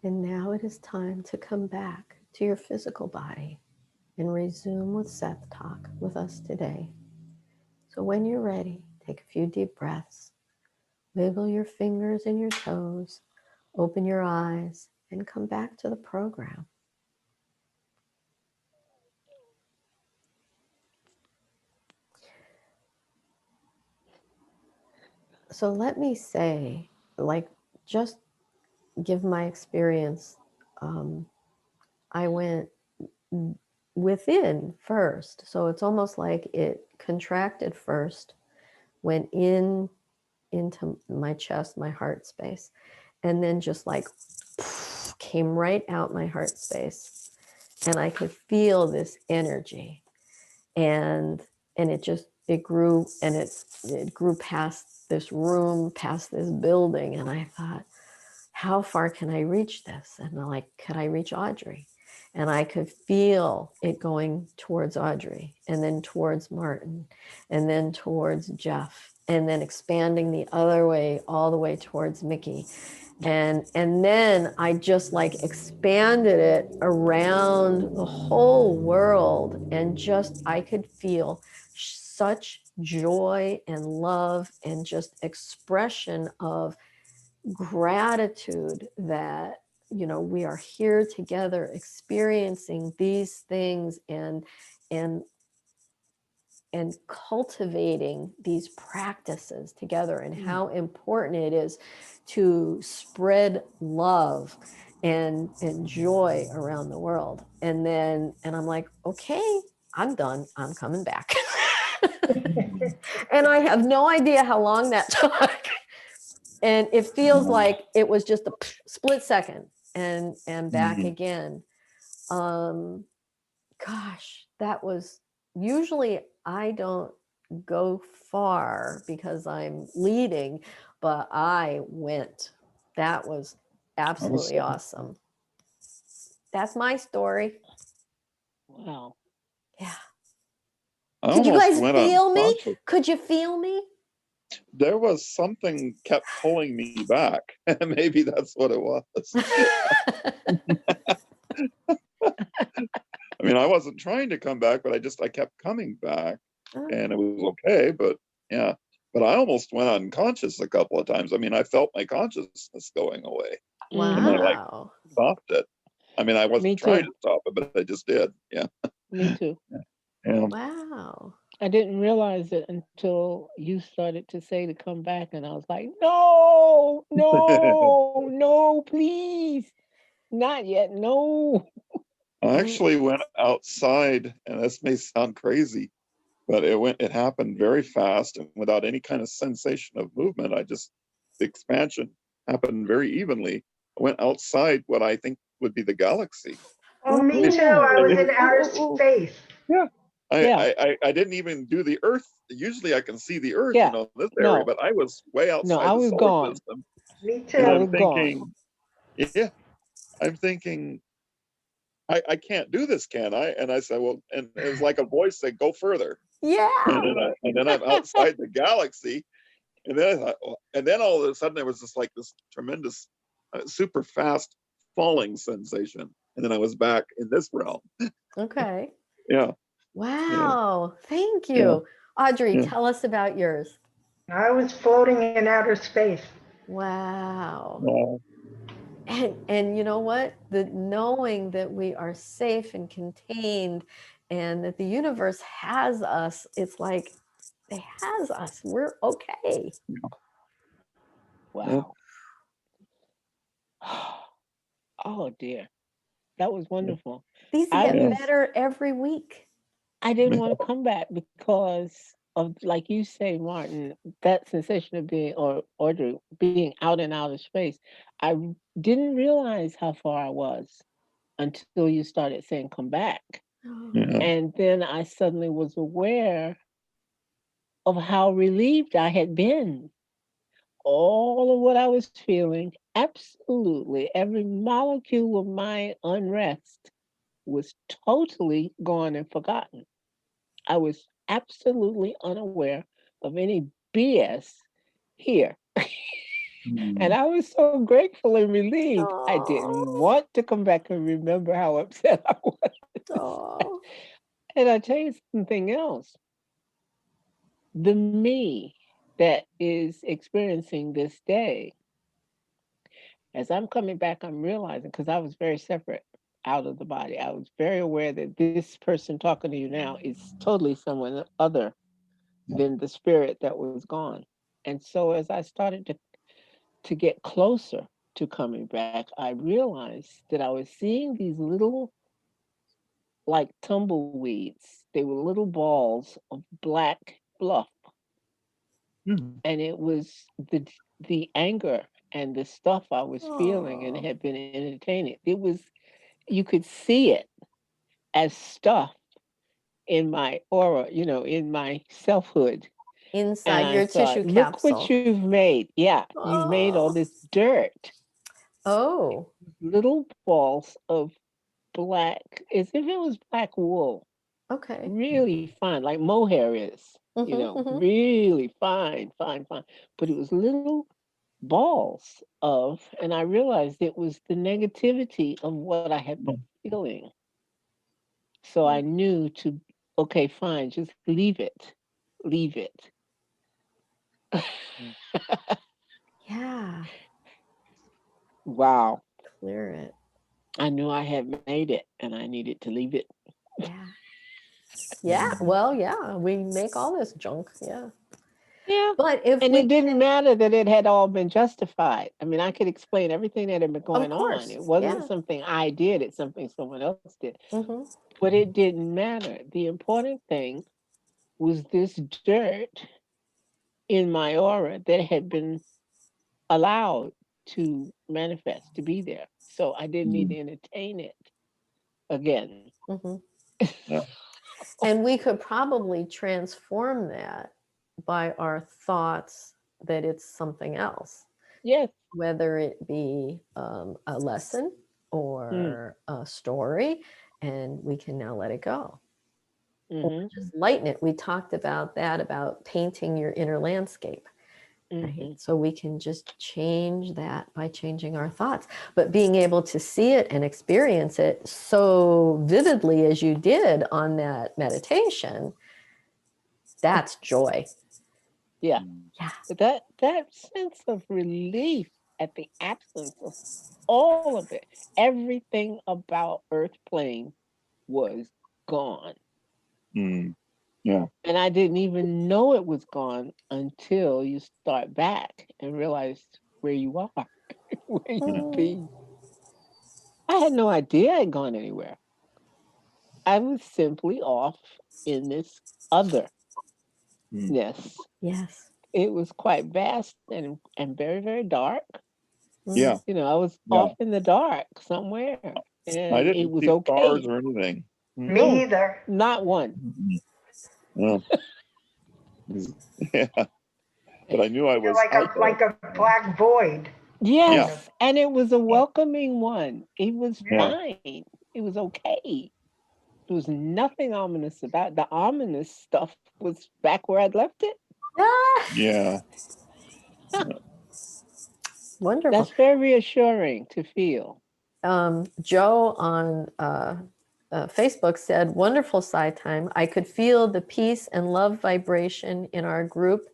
And now it is time to come back to your physical body and resume with Seth Talk with us today. So when you're ready, take a few deep breaths, wiggle your fingers and your toes, open your eyes, and come back to the program. So let me say, like, just give my experience. I went within first. So it's almost like it contracted first, went into my chest, my heart space, and then just like came right out my heart space. And I could feel this energy. And it grew, and it grew past this room, past this building. And I thought, how far can I reach this? And I'm like, could I reach Audrey? And I could feel it going towards Audrey, and then towards Martyn, and then towards Jeff, and then expanding the other way, all the way towards Mickey. And then I just like expanded it around the whole world, and just I could feel such joy and love and just expression of gratitude that, you know, we are here together experiencing these things and cultivating these practices together, and how important it is to spread love and joy around the world. And I'm like, okay, I'm done, I'm coming back. And I have no idea how long that took. And it feels like it was just a split second, and back again. Gosh, that was, usually I don't go far because I'm leading, but I went. That was absolutely awesome. That's my story. Wow. Yeah. I Could you almost guys went feel me? unconscious. Could you feel me? There was something kept pulling me back. Maybe that's what it was. I mean, I wasn't trying to come back, but I kept coming back, and it was okay. But yeah, but I almost went unconscious a couple of times. I mean, I felt my consciousness going away, and then I like Wow. stopped it. I mean, I Me wasn't too. trying to stop it, but I just did. Yeah. Me too. Yeah. Wow. I didn't realize it until you started to say to come back, and I was like, no, no, no, please. Not yet. No. I actually went outside, and this may sound crazy, but it happened very fast and without any kind of sensation of movement. The expansion happened very evenly. I went outside what I think would be the galaxy. Oh, me too. I was in outer space. Yeah. Yeah. I didn't even do the Earth. Usually I can see the Earth, Yeah. in this area, No. but I was way No, outside I the was solar gone. system. Me And too. I I'm was gone. thinking, yeah, I'm thinking, I can't do this, can I? And I said, well, and it was like a voice said, go further. Yeah. And then I'm outside the galaxy. And then I thought, and then all of a sudden there was just like this tremendous, super fast falling sensation. And then I was back in this realm. Okay. Yeah. Wow. Thank Yeah. you. Audrey, Yeah. tell us about yours. I was floating in outer space. Wow. Wow. And you know what? The knowing that we are safe and contained, and that the universe has us, it's like it has us. We're okay. Wow. Oh, dear. That was wonderful. These I get was, better every week. I didn't want to come back because of, like you say, Martyn, that sensation of being, or Audrey, being out and out of space. I didn't realize how far I was until you started saying, come back. Yeah. And then I suddenly was aware of how relieved I had been. All of what I was feeling, absolutely every molecule of my unrest was totally gone and forgotten. I was absolutely unaware of any BS here. And I was so grateful and relieved. I didn't want to come back and remember how upset I was. Oh. And I tell you something else. The me that is experiencing this day, as I'm coming back, I'm realizing, because I was very separate out of the body. I was very aware that this person talking to you now is totally someone other than the spirit that was gone. And so as I started to get closer to coming back, I realized that I was seeing these little, like tumbleweeds. They were little balls of black fluff. And it was the anger and the stuff I was feeling and had been entertaining. It was, you could see it as stuff in my aura, in my selfhood. And Inside I your thought, tissue look what capsule. you've made. Yeah, you've made all this dirt, Oh, little balls of black, as if it was black wool, okay. really fine, like mohair is, Mhm. really fine, fine, fine. But it was little balls of, and I realized it was the negativity of what I had been feeling. So I knew to, okay, fine, just leave it, leave it. Yeah, Wow. clear it. I knew I had made it and I needed to leave it. Yeah. Yeah. Well, yeah, we make all this junk. Yeah. Yeah. But if And we it didn't can, matter that it had all been justified. I mean, I could explain everything that had been of going on. course. It wasn't Yeah. something I did, it's something someone else did. Hmm. But it didn't matter. The important thing was this dirt in my aura that had been allowed to manifest, to be there. So I didn't need to entertain it again. Hmm. Yeah. And we could probably transform that by our thoughts that it's something else, Yes. whether it be a lesson Mm. or a story, and we can now let it go. Or Mm-hmm. just lighten it. We talked about that, about painting your inner landscape. Right? Mm-hmm. So we can just change that by changing our thoughts. But being able to see it and experience it so vividly as you did on that meditation, that's joy. Yeah. Yeah. That sense of relief at the absence of all of it, everything about Earth plane was gone. Mm. Yeah. And I didn't even know it was gone until you start back and realize where you are, where you've been. I had no idea I'd gone anywhere. I was simply off in this otherness. Yes. It was quite vast and very, very dark. Yeah. I was Yeah. off in the dark somewhere, I and it didn't was see stars okay. or anything. Me No, either. not one. Yeah. Yeah. But I knew I You're was out there. like a black void. Yes, and it was a welcoming one. It was Yeah. fine. It was okay. There was nothing ominous about it. The ominous stuff was back where I'd left it. Ah, Yeah. wonderful. That's very reassuring to feel. Joe on Facebook said, wonderful side time. I could feel the peace and love vibration in our group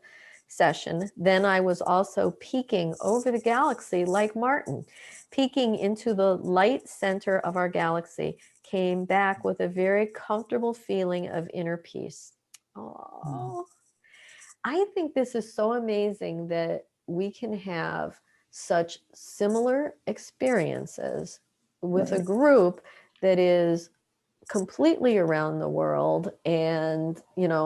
session. Then I was also peeking over the galaxy like Martyn, peeking into the light center of our galaxy. Came back with a very comfortable feeling of inner peace. Oh, I think this is so amazing that we can have such similar experiences with a group that is completely around the world, and even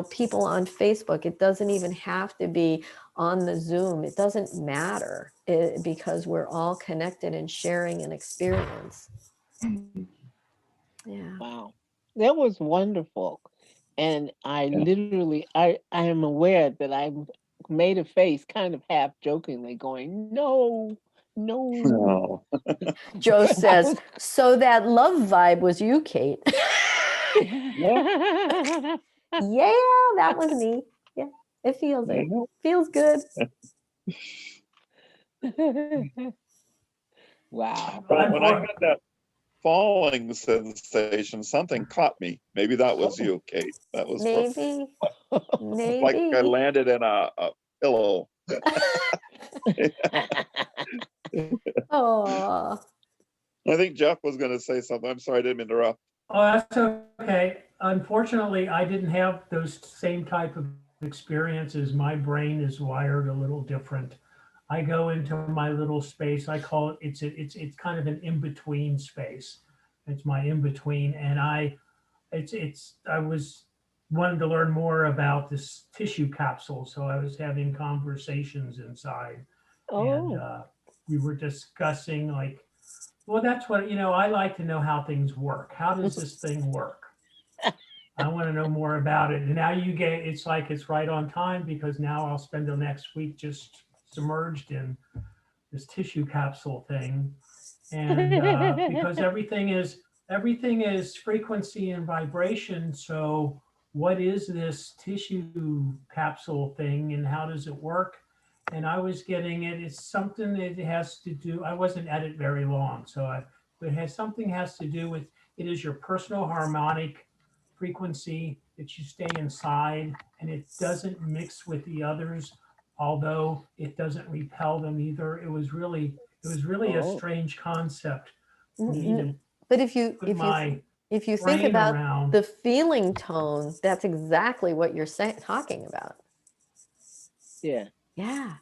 people on Facebook. It doesn't even have to be on the Zoom. It doesn't matter, because we're all connected and sharing an experience. Yeah. Wow. That was wonderful. And I Yeah. literally, I am aware that I made a face kind of half jokingly going, no, no. Oh. Joe But I says, so that love vibe was you, Kate. Yeah. Yeah, that was me. Yeah. It feels it. Yeah. Feels good. Wow. But when I had that falling sensation, something caught me. Maybe that was you, Kate. That was Maybe. like I Maybe. landed in a pillow. Oh. I think Jeff was going to say something. I'm sorry, I didn't interrupt. Oh, that's okay. Unfortunately, I didn't have those same type of experiences. My brain is wired a little different. I go into my little space. I call it, it's kind of an in-between space. It's my in-between. And I was wanting to learn more about this tissue capsule. So I was having conversations inside, and Oh, we were discussing like, well, that's what, I like to know how things work. How does this thing work? I want to know more about it. And now it's like it's right on time, because now I'll spend the next week just submerged in this tissue capsule thing. And because everything is frequency and vibration. So what is this tissue capsule thing and how does it work? And I was getting it. It's something that has to do, I wasn't at it very long. But something has to do with, it is your personal harmonic frequency that you stay inside, and it doesn't mix with the others, although it doesn't repel them either. It was really a oh, strange concept for me to But if you put my if you think brain about around. the feeling tone, that's exactly what you're talking about. yeah. Yeah.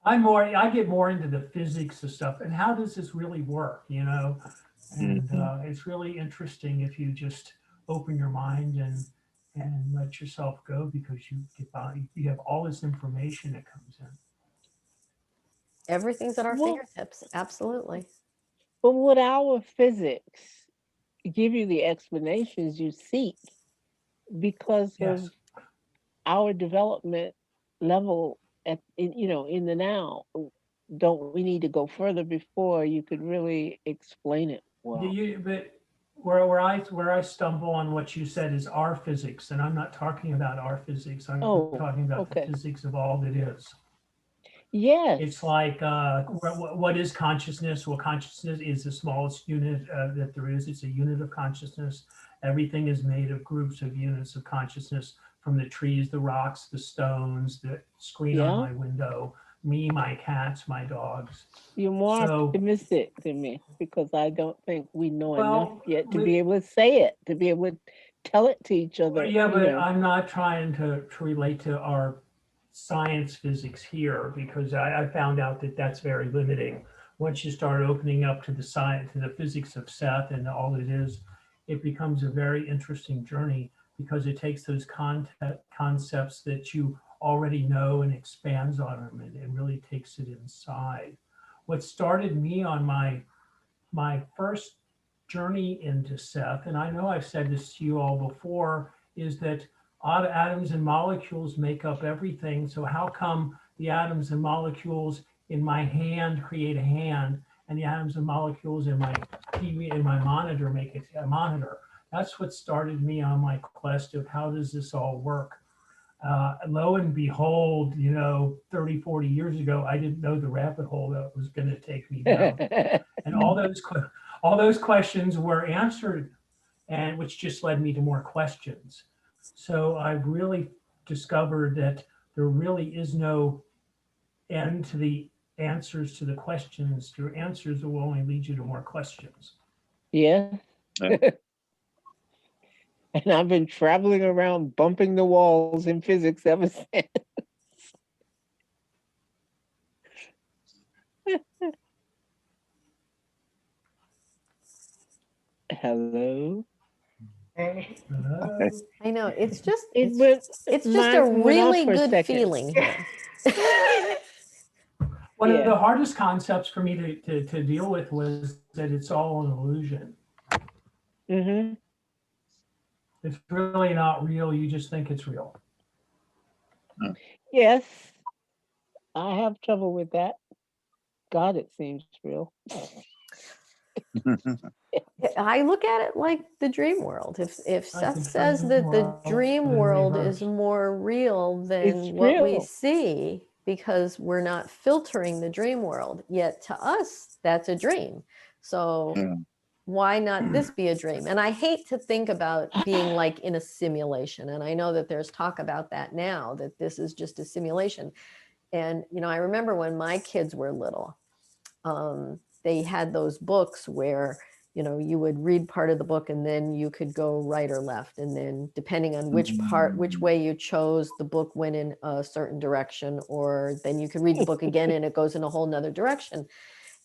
I get more into the physics of stuff and how does this really work, And it's really interesting if you just open your mind and let yourself go, because you have all this information that comes in. Everything's at our Well, fingertips. Absolutely. but would our physics give you the explanations you seek because Yes. of our development level in the now? Don't we need to go further before you could really explain it well? But where I stumble on what you said is our physics, and I'm not talking about our physics. I'm Oh, talking about the okay. physics of all that is. Yes. It's like, what is consciousness? Well, consciousness is the smallest unit that there is. It's a unit of consciousness. Everything is made of groups of units of consciousness, from the trees, the rocks, the stones, the screen on Yeah. my window, me, my cats, my dogs. You're more So, optimistic than me because I don't think we know enough well, yet to be able to say it, to be able to tell it to each other, yeah, but I'm not trying to relate to our science physics here, because I found out that that's very limiting. Once you start opening up to the science, to the physics of Seth and all it is, it becomes a very interesting journey, because it takes those concepts that you already know and expands on them, and really takes it inside. What started me on my first journey into Seth, and I know I've said this to you all before, is that atoms and molecules make up everything. So how come the atoms and molecules in my hand create a hand, and the atoms and molecules in my TV and my monitor make it a monitor? That's what started me on my quest of how does this all work. Lo and behold, 30, 40 years ago, I didn't know the rabbit hole that was going to take me down. And all those questions were answered, and which just led me to more questions. So I've really discovered that there really is no end to the answers to the questions. Your answers will only lead you to more questions. Yeah. Yeah. And I've been traveling around bumping the walls in physics ever since. Hello. Hey. I know. It's just It went it's just a mine went off really for a good second. feeling here. One of Yeah. the hardest concepts for me to deal with was that it's all an illusion. Mm-hmm. It's really not real. You just think it's real. Yes, I have trouble with that. God, it seems real. I look at it like the dream world. If Like Seth the says dream that the world dream in world reverse. is more real than It's what we real. see because we're not filtering the dream world, yet to us that's a dream. So Yeah. why not this be a dream? And I hate to think about being like in a simulation. And I know that there's talk about that now, that this is just a simulation. And, you know, I remember when my kids were little, they had those books where, you know, you would read part of the book and then you could go right or left. And then depending on which part, which way you chose, the book went in a certain direction, or then you could read the book again and it goes in a whole nother direction.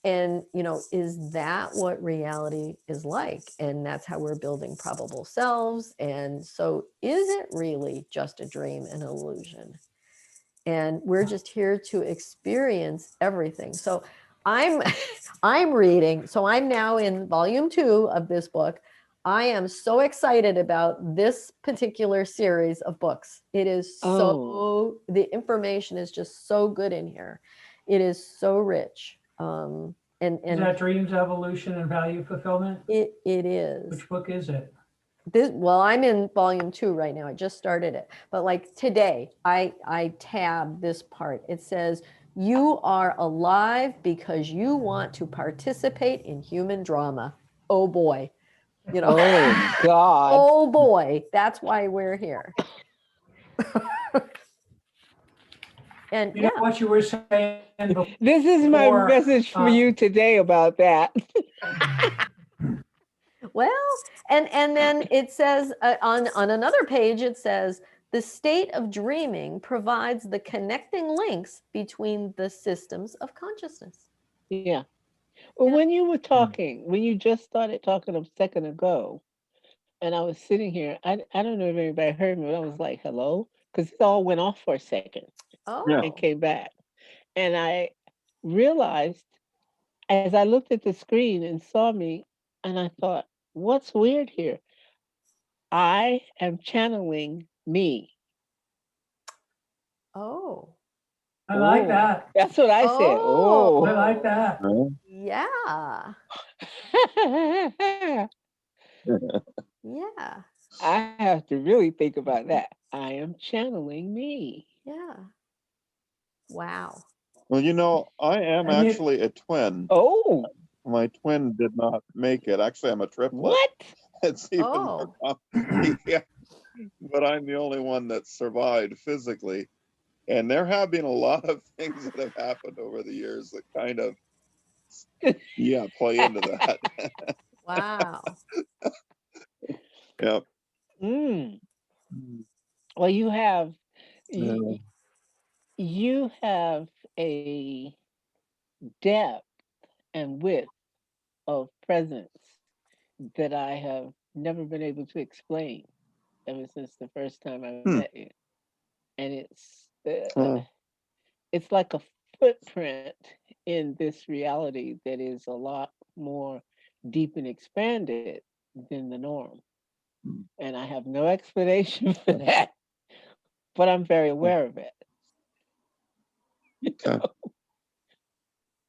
And, you know, is that what reality is like? And that's how we're building probable selves. And so is it really just a dream, an illusion? And we're just here to experience everything. So I'm I'm reading, so I'm now in volume 2 of this book. I am so excited about this particular series of books. It is so, the information is just so good in here. It is so rich. Is And that Dreams, Evolution, and Value Fulfillment? it is. Which book is it? Well, I'm in volume 2 right now. I just started it. But like today, I tab this part. It says, you are alive because you want to participate in human drama. Oh boy. You know, Oh God. oh boy, that's why we're here. And You know what you were saying before? This is my message for you today about that. well, and then it says on another page, it says, the state of dreaming provides the connecting links between the systems of consciousness. Yeah. Well, Yeah. when you were talking, when you just started talking a second ago, and I was sitting here, I don't know if anybody heard me, but I was like, hello? Because it all went off for a second Oh, and came back. And I realized as I looked at the screen and saw me, and I thought, what's weird here? I am channeling me. oh, I like Oh, that. that's what I said. oh, I like that. yeah, yeah, I have to really think about that. I am channeling me. yeah. Wow. Well, you know, I am And you, actually a twin. Oh, My twin did not make it. Actually, I'm a triplet. what? It's even Oh, more yeah. But I'm the only one that survived physically. And there have been a lot of things that have happened over the years that kind of, yeah, play into that. wow. Yeah. Mm. Well, Yeah. you have a depth and width of presence that I have never been able to explain ever since the first time I met you. And it's like a footprint in this reality that is a lot more deep and expanded than the norm. And I have no explanation for that, but I'm very aware of it. Okay.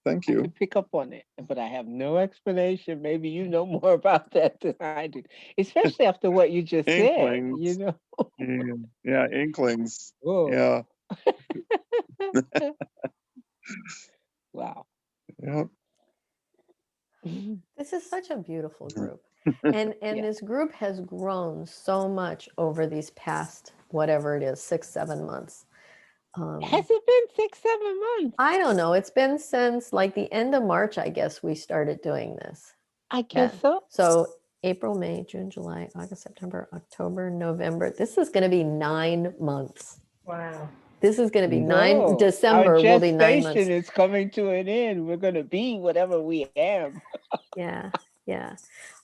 Thank I you. can pick up on it, but I have no explanation. Maybe you know more about that than I do, especially after what you just said, you Inklings. know? Yeah, inklings. Whoa. Yeah. Wow. Yeah. This is such a beautiful group. And Yeah. this group has grown so much over these past, whatever it is, 6-7 months. Has it been 6-7 months? I don't know. It's been since like the end of March, I guess we started doing this. I guess so. So April, May, June, July, August, September, October, November. This is going to be 9 months. Wow. This is going to be No, December our will be 9 months. gestation is coming to an end. We're going to be whatever we am. Yeah, yeah.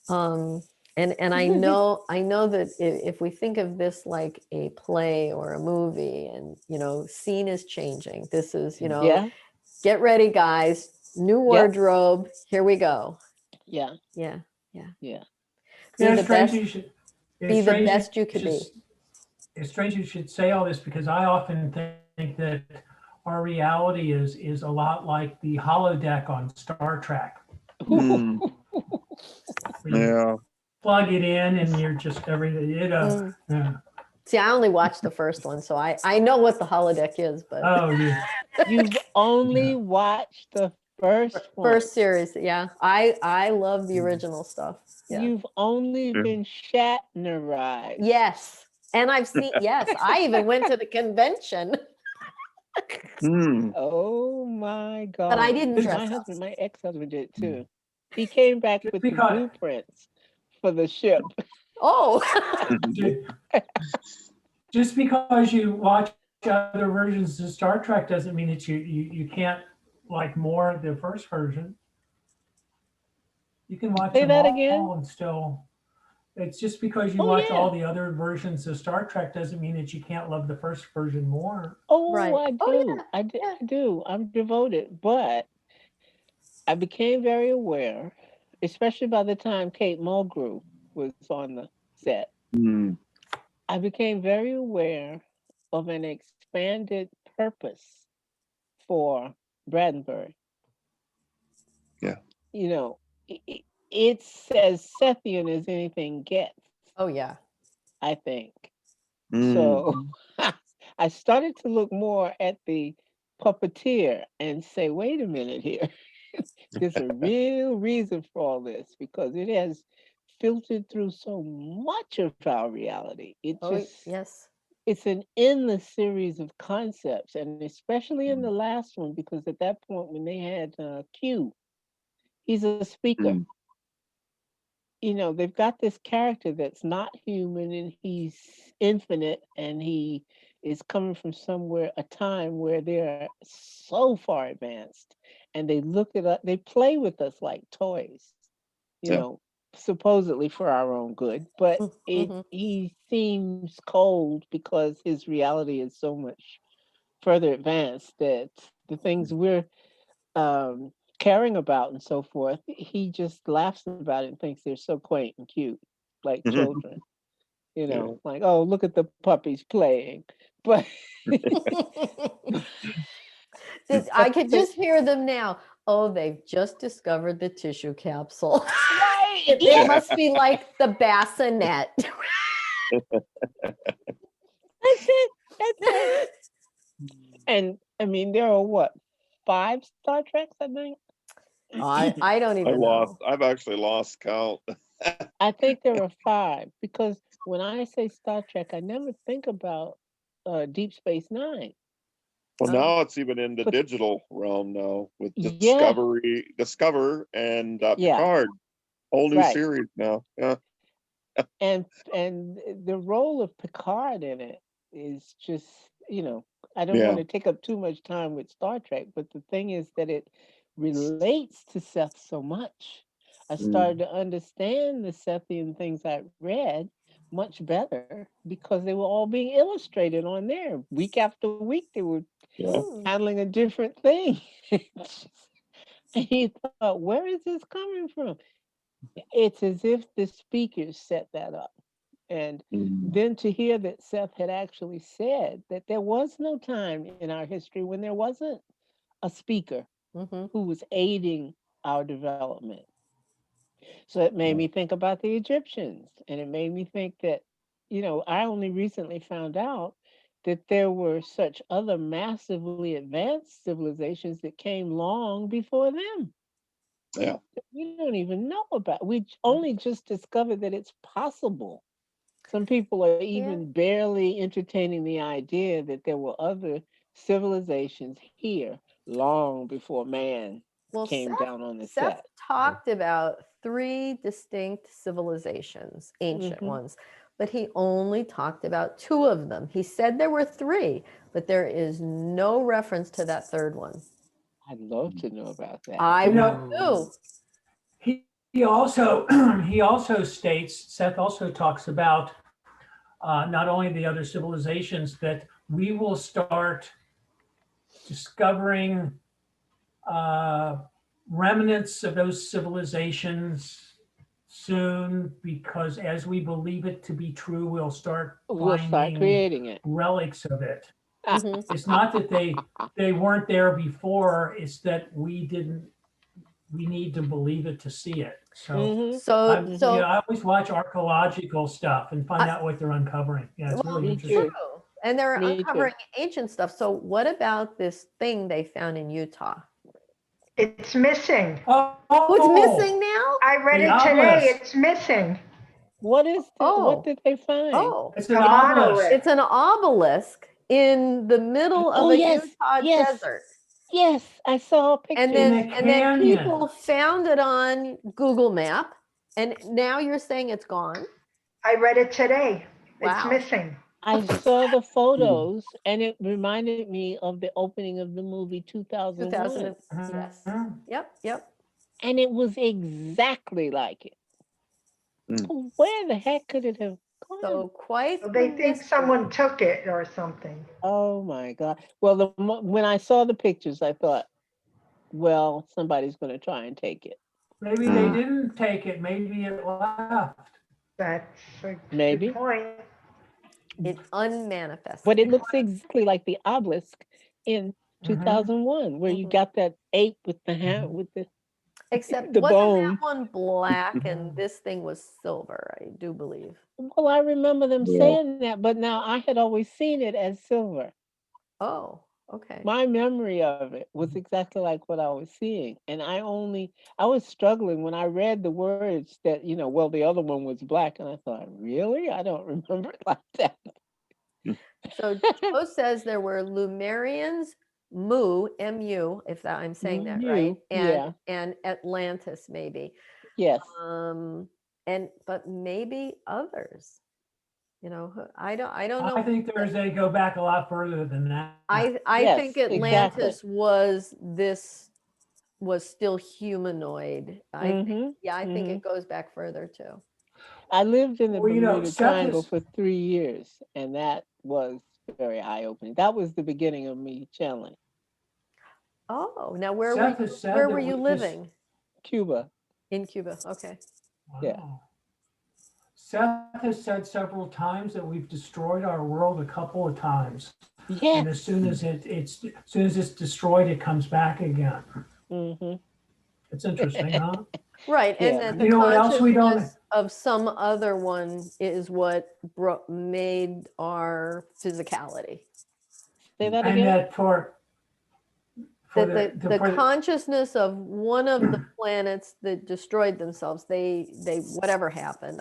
And I know that if we think of this like a play or a movie, and you know, scene is changing. This is, you know, Yeah. get ready, guys. New wardrobe. Here we go. Yeah. Yeah, yeah. Yeah. Be yeah, the it's strange best. you should. Be the best you could be. It's strange you should say all this because I often think that our reality is a lot like the holodeck on Star Trek. Mm. where you Yeah. plug it in and you're just everything, yeah. See, I only watched the first one, so I know what the holodeck is, but Oh, You've only watched the first one. first series, yeah. I love the original stuff. Yeah. You've only Yeah. been Shatnerized. Yes. And I've seen, yes, I even went to the convention, Hmm. Oh my God. but I didn't dress My up. husband, my ex-husband did too. He came back with the Because- blueprints for the ship. Oh, Just because you watch other versions of Star Trek doesn't mean that you can't like more of the first version. You can watch Say them that all again? and still. It's just because you Oh, watch yeah. all the other versions of Star Trek doesn't mean that you can't love the first version more. Oh, Right. I do. Oh, yeah. I do. Yeah. I do. I'm devoted. But I became very aware, especially by the time Kate Mulgrew was on the set. Hmm. I became very aware of an expanded purpose for Brandenburg. Yeah. You know, it's as Sethian as anything gets, Oh, yeah. I think. Hmm. So I started to look more at the puppeteer and say, wait a minute here. There's a real reason for all this because it has filtered through so much of our reality. Oh, yes. It's an endless series of concepts, and especially in the last one, because at that point when they had Q, he's a speaker. Hmm. You know, they've got this character that's not human and he's infinite and he is coming from somewhere, a time where they're so far advanced and they look at us, they play with us like toys, you Yeah. know, supposedly for our own good, but Mhm. he seems cold because his reality is so much further advanced that the things we're um, caring about and so forth, he just laughs about it and thinks they're so quaint and cute, like children. You Yeah. know, like, oh, look at the puppies playing. But I could just hear them now. Oh, they've just discovered the tissue capsule. right, It yeah, must be like the bassinet. that's it. That's it. And I mean, there are what, 5 Star Treks, I think? I don't even know. I've actually lost count. I think there are 5 because when I say Star Trek, I never think about Deep Space Nine. Well, Oh. now it's even in the But- digital realm now with Yeah. Discover and Yeah. Picard. Whole new Right. series now. Yeah. And the role of Picard in it is just, you know, I don't Yeah. want to take up too much time with Star Trek, but the thing is that it relates to Seth so much. I started to understand the Sethian things I read much better because they were all being illustrated on there. Week after week, they were Yeah. Mm. handling a different thing. And you thought, where is this coming from? It's as if the speakers set that up. And Mm. then to hear that Seth had actually said that there was no time in our history when there wasn't a speaker Mhm. who was aiding our development. So it made Yeah. me think about the Egyptians. And it made me think that, you know, I only recently found out that there were such other massively advanced civilizations that came long before them. Yeah. We don't even know about. We only just discovered that it's possible. Some people are even barely entertaining the idea that there were other civilizations here long before man Well, came Seth, down on the Seth set. talked about 3 distinct civilizations, ancient Mhm. ones, but he only talked about 2 of them. He said there were 3, but there is no reference to that third one. I'd love to know about that. I You would know, too. he also he also states, Seth also talks about not only the other civilizations, that we will start discovering remnants of those civilizations soon, because as we believe it to be true, we'll start We'll start finding creating it. relics of it. Mhm. It's not that they weren't there before, it's that we didn't we need to believe it to see it. So Mhm. So, so I always watch archaeological stuff and find out what they're uncovering. Yeah, it's well, really Me interesting. too. true. And they're Me too. uncovering ancient stuff. So what about this thing they found in Utah? It's missing. Oh, What's missing now? I read The it today. obelisk. It's missing. What Oh. did they find? Oh, It's an A obelisk. monolith. it's an obelisk in the middle of Oh, a yes, Utah yes. desert. Yes, I saw a picture. And In then a and then canyon. people found it on Google Map, and now you're saying it's gone. I read it today. It's Wow. missing. I saw the photos, and it reminded me of the opening of the movie 2001. 2000. Yes. Mhm. Yep. And it was exactly like it. Mm. Where the heck could it have gone? So quite Well, the they think mystery. someone took it or something. Oh my God. Well, when I saw the pictures, I thought, well, somebody's going to try and take it. Maybe they didn't take it. Maybe it left. That's a Maybe. good point. It unmanifested. But it looks exactly like the obelisk in Mhm. 2001, where you got that ape with the hand, with the Except the wasn't bone. that one black and this thing was silver, I do believe. Well, I remember them Yeah. saying that, but now I had always seen it as silver. Oh, okay. My memory of it was exactly like what I was seeing. And I was struggling when I read the words that, well, the other one was black. And I thought, really? I don't remember it like that. So Joe says there were Lumerians, Mu, M-U, if that I'm saying that right, Mu, yeah. and Atlantis maybe. Yes. But maybe others. I don't know. I think they go back a lot further than that. I Yes, think Atlantis was still humanoid. I think it goes back further too. I lived in the Well, Bermuda Seth Triangle is- for 3 years, and that was very eye-opening. That was the beginning of me channeling. Oh, now where Seth has said where that were you we living? Cuba. In Cuba. Okay. Yeah. Wow. Seth has said several times that we've destroyed our world a couple of times. Yes. And as soon as it's destroyed, it comes back again. Mm-hmm. It's interesting, huh? Right, and Yeah. that the You know what else we don't- consciousness of some other one is what made our physicality. Say that And again. that for That the for consciousness of one of the planets that destroyed themselves, they whatever happened.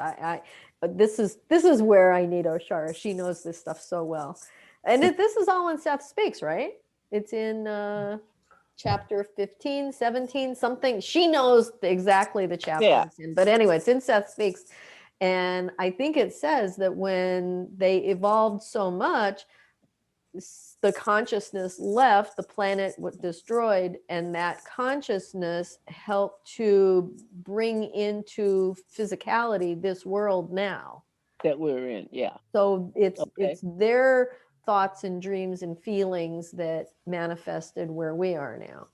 But this is where I need Oshara. She knows this stuff so well, and this is all in Seth Speaks, right? It's in chapter 15, 17, something. She knows exactly the chapter it's in. But anyway, it's in Seth Speaks. And I think it says that when they evolved so much, the consciousness left, the planet was destroyed, and that consciousness helped to bring into physicality this world now. That we're in, yeah. So it's their thoughts and dreams and feelings that manifested where we are now.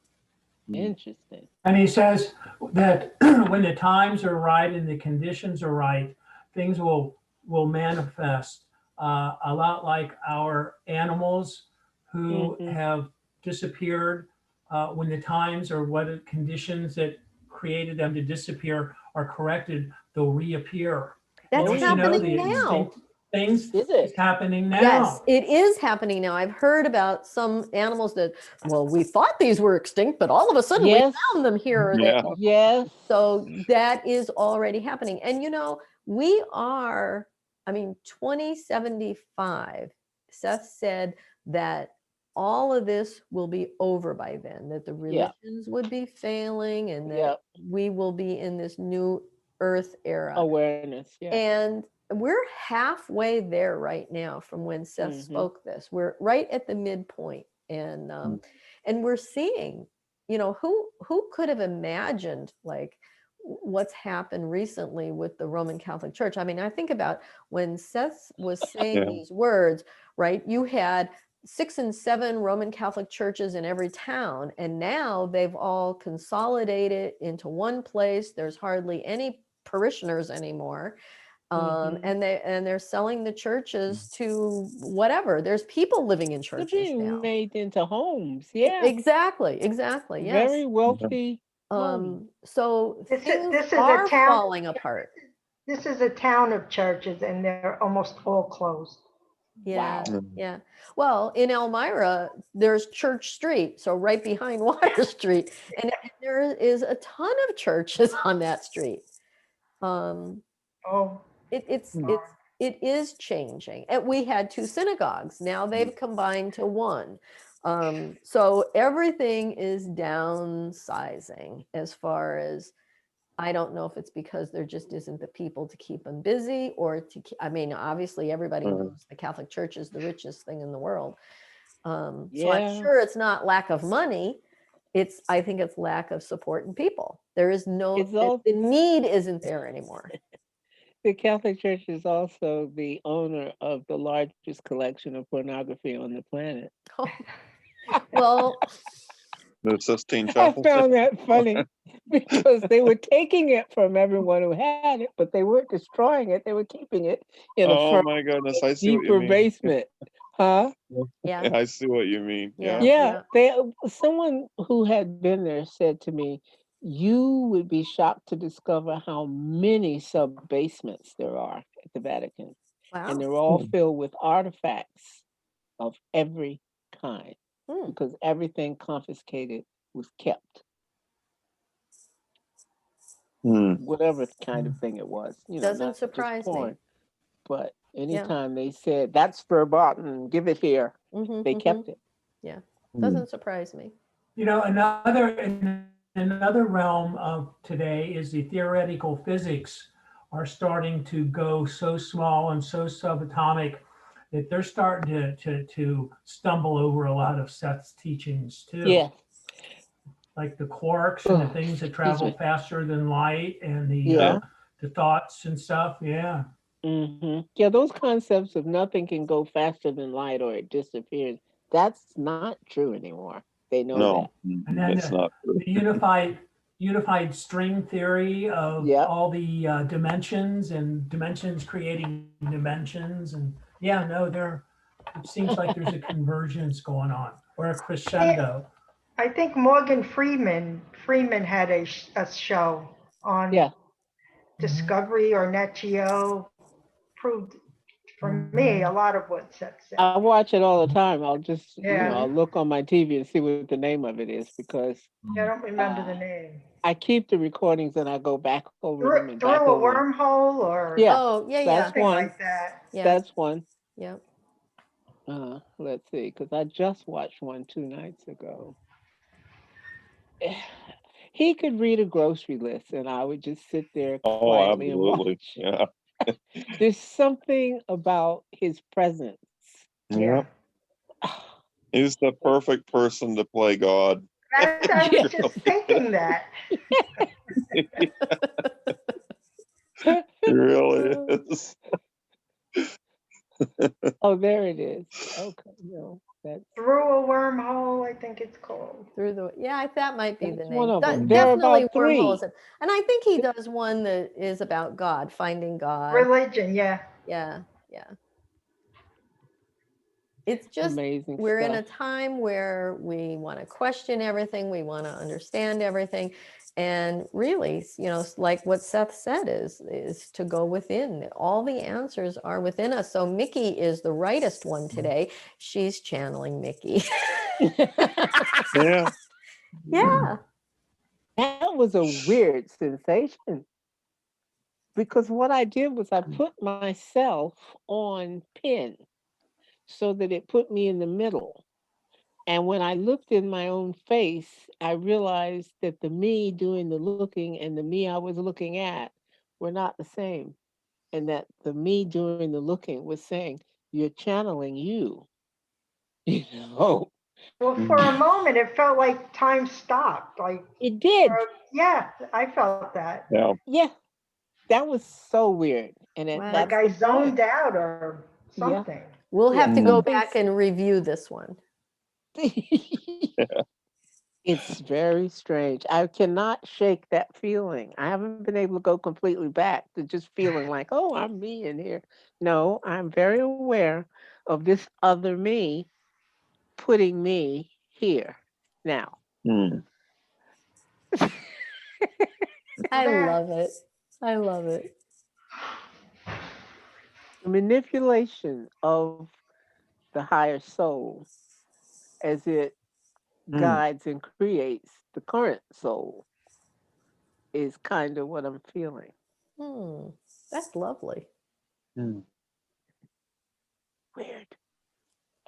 Interesting. And he says that when the times are right and the conditions are right, things will manifest a lot like our animals who have disappeared when the times or what conditions that created them to disappear are corrected, they'll reappear. That's happening now. Things is happening now. Yes, it is happening now. I've heard about some animals that, well, we thought these were extinct, but all of a sudden we found them here or there. Yes. So that is already happening. And we are, 2075, Seth said that all of this will be over by then, that the religions would be failing and that we will be in this new earth era. Awareness, yeah. And we're halfway there right now from when Seth spoke this. We're right at the midpoint, and we're seeing, who could have imagined like what's happened recently with the Roman Catholic Church. I think about when Seth was saying these words, right? You had 6 and 7 Roman Catholic churches in every town, and now they've all consolidated into one place. There's hardly any parishioners anymore. And they're selling the churches to whatever. There's people living in churches They're being now. made into homes. Yeah. Exactly. Yes. Very wealthy So This is- things this is a are town- falling apart. This is a town of churches and they're almost all closed. Yeah, Wow. yeah. Well, in Elmira, there's Church Street, so right behind Water Street, and there is a ton of churches on that street. Um, Oh, it is changing. And we had two synagogues. Now they've combined to one. So everything is downsizing as far as I don't know if it's because there just isn't the people to keep them busy or I mean, obviously everybody knows the Catholic Church is the richest thing in the world. So I'm Yeah. sure it's not lack of money. I think it's lack of support in people. There is It's the need isn't there anymore. The Catholic Church is also the owner of the largest collection of pornography on the planet. Well, The Sistine I Chapel. found that funny because they were taking it from everyone who had it, but they weren't destroying it. They were keeping it in Oh a my goodness, I see what you deeper mean. basement. Huh? yeah. I see what you mean. Yeah. Yeah. Yeah, someone who had been there said to me, "You would be shocked to discover how many sub basements there are at the Vatican, Wow. and they're all filled with artifacts of every kind because everything confiscated was kept, whatever kind of thing it was. You know, Doesn't not just surprise me. porn, but anytime they said that's verboten, give it here, they kept it. Yeah, doesn't surprise me. You know, another realm of today is the theoretical physics are starting to go so small and so subatomic that they're starting to stumble over a lot of Seth's teachings too. Yeah. Like the quarks and the things that travel faster than light and the thoughts and stuff. Yeah. Yeah, those concepts of nothing can go faster than light or it disappears, that's not true anymore. They know No, And then it's not true. the unified string theory of Yep. all the dimensions and dimensions creating dimensions. And yeah, no, it seems like there's a convergence going on or a crescendo. I think Morgan Freeman had a show on Yeah. Discovery or Nat Geo. Proved for me a lot of what Seth said. I watch it all the time. I'll just, Yeah. I'll look on my TV and see what the name of it is because I don't remember the name. I keep the recordings and I go back over them and Through back a over them. wormhole or Yeah, Oh, yeah, that's something one. like that. Yeah. That's one. Yeah. Let's see, because I just watched one 2 nights ago. He could read a grocery list and I would just sit there Oh, quietly and absolutely. watch. Yeah. There's something about his presence. Yeah. He's the perfect person to play God. I was just thinking that. He really is. Oh, there it is. Okay, no, that's Through a wormhole, I think it's called. That might be the That's name. one of them. There are Definitely about 3. wormholes. And I think he does one that is about God, finding God. Religion, yeah. Yeah, yeah. It's just amazing we're in a stuff. time where we want to question everything, we want to understand everything. And really, like what Seth said is to go within. All the answers are within us. So Mickey is the rightest one today. She's channeling Mickey. Yeah. Yeah. That was a weird sensation because what I did was I put myself on pin so that it put me in the middle. And when I looked in my own face, I realized that the me doing the looking and the me I was looking at were not the same. And that the me doing the looking was saying, you're channeling you. You know, Well, for a moment, it felt like time stopped. Like it did. yeah, I felt that. Yeah. Yeah, that was so weird. And Wow. that's Like I the zoned point. out or something. We'll have to go something- back and review this one. It's very strange. I cannot shake that feeling. I haven't been able to go completely back to just feeling like, oh, I'm me in here. No, I'm very aware of this other me putting me here now. I That- love it. I love it. The manipulation of the higher soul as it guides and creates the current soul is kind of what I'm feeling. Hmm. That's lovely. Mm. Weird.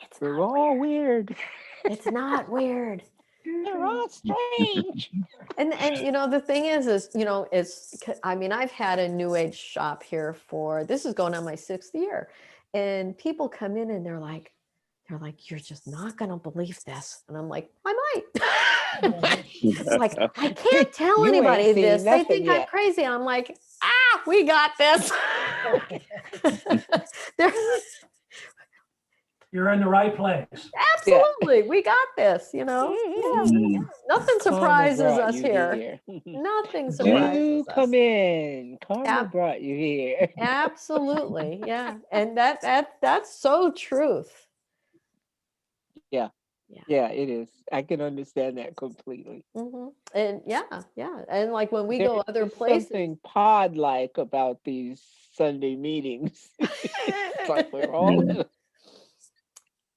It's We're not all weird. weird. It's not weird. They're all strange. And you know, the thing is, you know, I mean, I've had a new age shop here for, this is going on my 6th year. And people come in and they're like, you're just not gonna believe this. And I'm like, I might. Like, I can't tell You ain't anybody seen this. They nothing think I'm yet. crazy. I'm like, we got this. There- You're in the right place. Absolutely, we got this, you know. Yeah, Mm. nothing Karma surprises brought us you here. Nothing surprises Do us. come in. Karma Ab- brought you here. Absolutely, yeah, and that's so truth. Yeah. Yeah. Yeah, it is. I can understand that completely. And yeah, and like when we go other There's places, something pod-like about these Sunday meetings. It's like we're all Mm.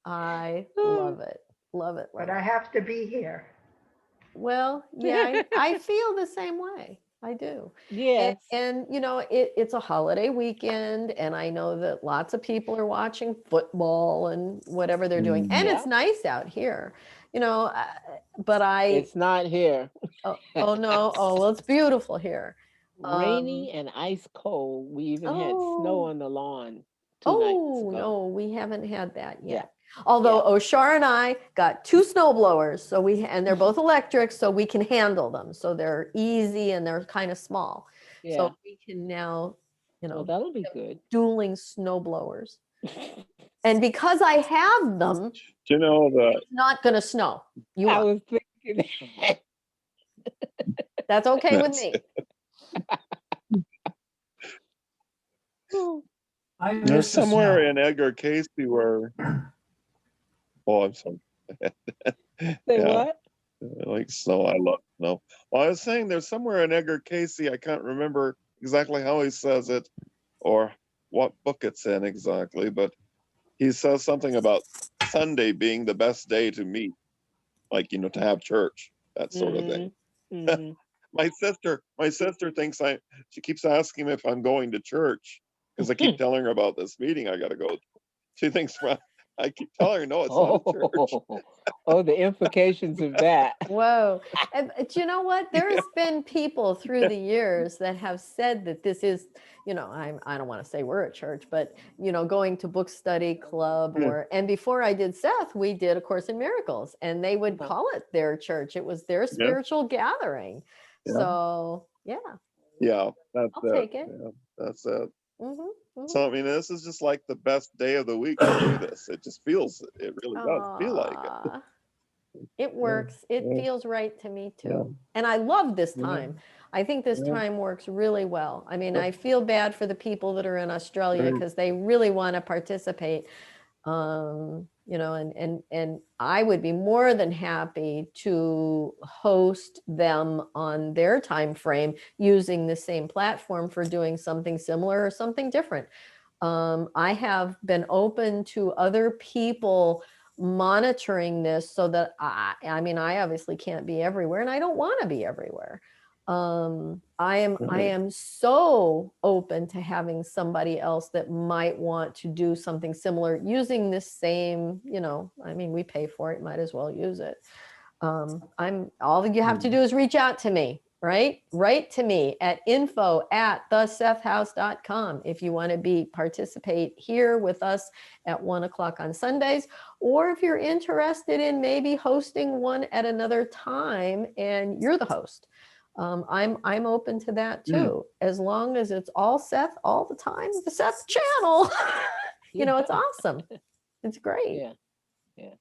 I love it, love it, love But I it. have to be here. Well, yeah, I feel the same way. I do. Yes. And you know, it's a holiday weekend, and I know that lots of people are watching football and whatever they're doing, and Yeah. it's nice out here, you know. But It's not here. oh no, well, it's beautiful here. Rainy and ice cold. We even had snow Oh, on the lawn 2 nights ago. no, we haven't had that Yeah. yet. Although Oshara and I got 2 snow blowers, so and they're both electric, so we can handle them. So they're easy and they're kind of small. Yeah. So we can now, you Well, know, that'll be good. dueling snow blowers. And because I have them, Do you know that? it's not going to snow. You I are. was thinking that. That's okay with me. I There's miss the somewhere snow. in Edgar Casey where. Oh, I'm sorry. Say Yeah. what? I like snow. I love snow. Well, I was saying there's somewhere in Edgar Casey. I can't remember exactly how he says it, or what book it's in exactly, but he says something about Sunday being the best day to meet, like, you know, to have church, that sort of thing. Mhm. My sister thinks she keeps asking me if I'm going to church because I keep telling her about this meeting I got to go to. She thinks, well, I keep telling her, no, it's not a church. Oh, the implications of that. Whoa. But you know what? There's been people through the years that have said that this is, you know, I don't want to say we're a church, but, you know, going to book study club and before I did Seth, we did A Course in Miracles, and they would call it their church. It was their spiritual gathering. Yeah. So, yeah. Yeah, that's I'll take it. Yeah, that's it. Mm-hmm. So, I mean, this is just like the best day of the week to do this. It just feels, it really does feel like it. It works. It Yeah. feels right to me too. Yeah. And I love this Yeah. time. I think this Yeah. time works really well. I mean, Yeah. I feel bad for the people that are in Australia Right. because they really want to participate. You know, and I would be more than happy to host them on their time frame using the same platform for doing something similar or something different. I have been open to other people monitoring this so that I mean, I obviously can't be everywhere and I don't want to be everywhere. I am so open to having somebody else that might want to do something similar using this same, you know, I mean, we pay for it, might as well use it. All you have to do is reach out to me, right? Write to me at info@thesethhouse.com if you want to participate here with us at 1:00 on Sundays, or if you're interested in maybe hosting one at another time and you're the host. I'm open to that too, as long as it's all Seth all the time, the Seth channel. You know, it's awesome. It's great. Yeah.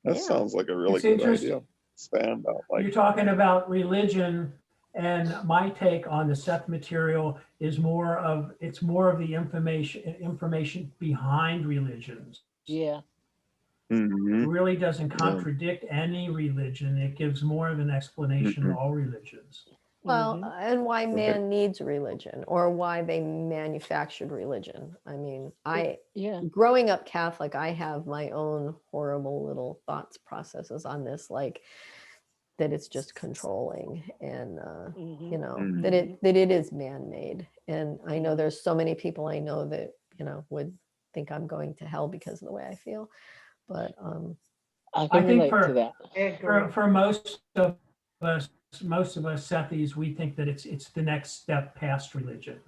That sounds like a really It's good interesting. idea. Expand out like You're talking about religion, and my take on the Seth material is more of the information behind religions. Yeah. It Mhm. really doesn't contradict any religion. It gives more of an explanation of all religions. Well, Mhm. and why Right. man needs religion or why they manufactured religion. I mean, Yeah. growing up Catholic, I have my own horrible little thoughts processes on this, like that it's just controlling and Mhm. you know Mm. that it is man-made. And I know Mhm. there's so many people I know that would think I'm going to hell because of the way I feel. But I I can think relate to that. I agree. for most of us Sethies, we think that it's the next step past religion.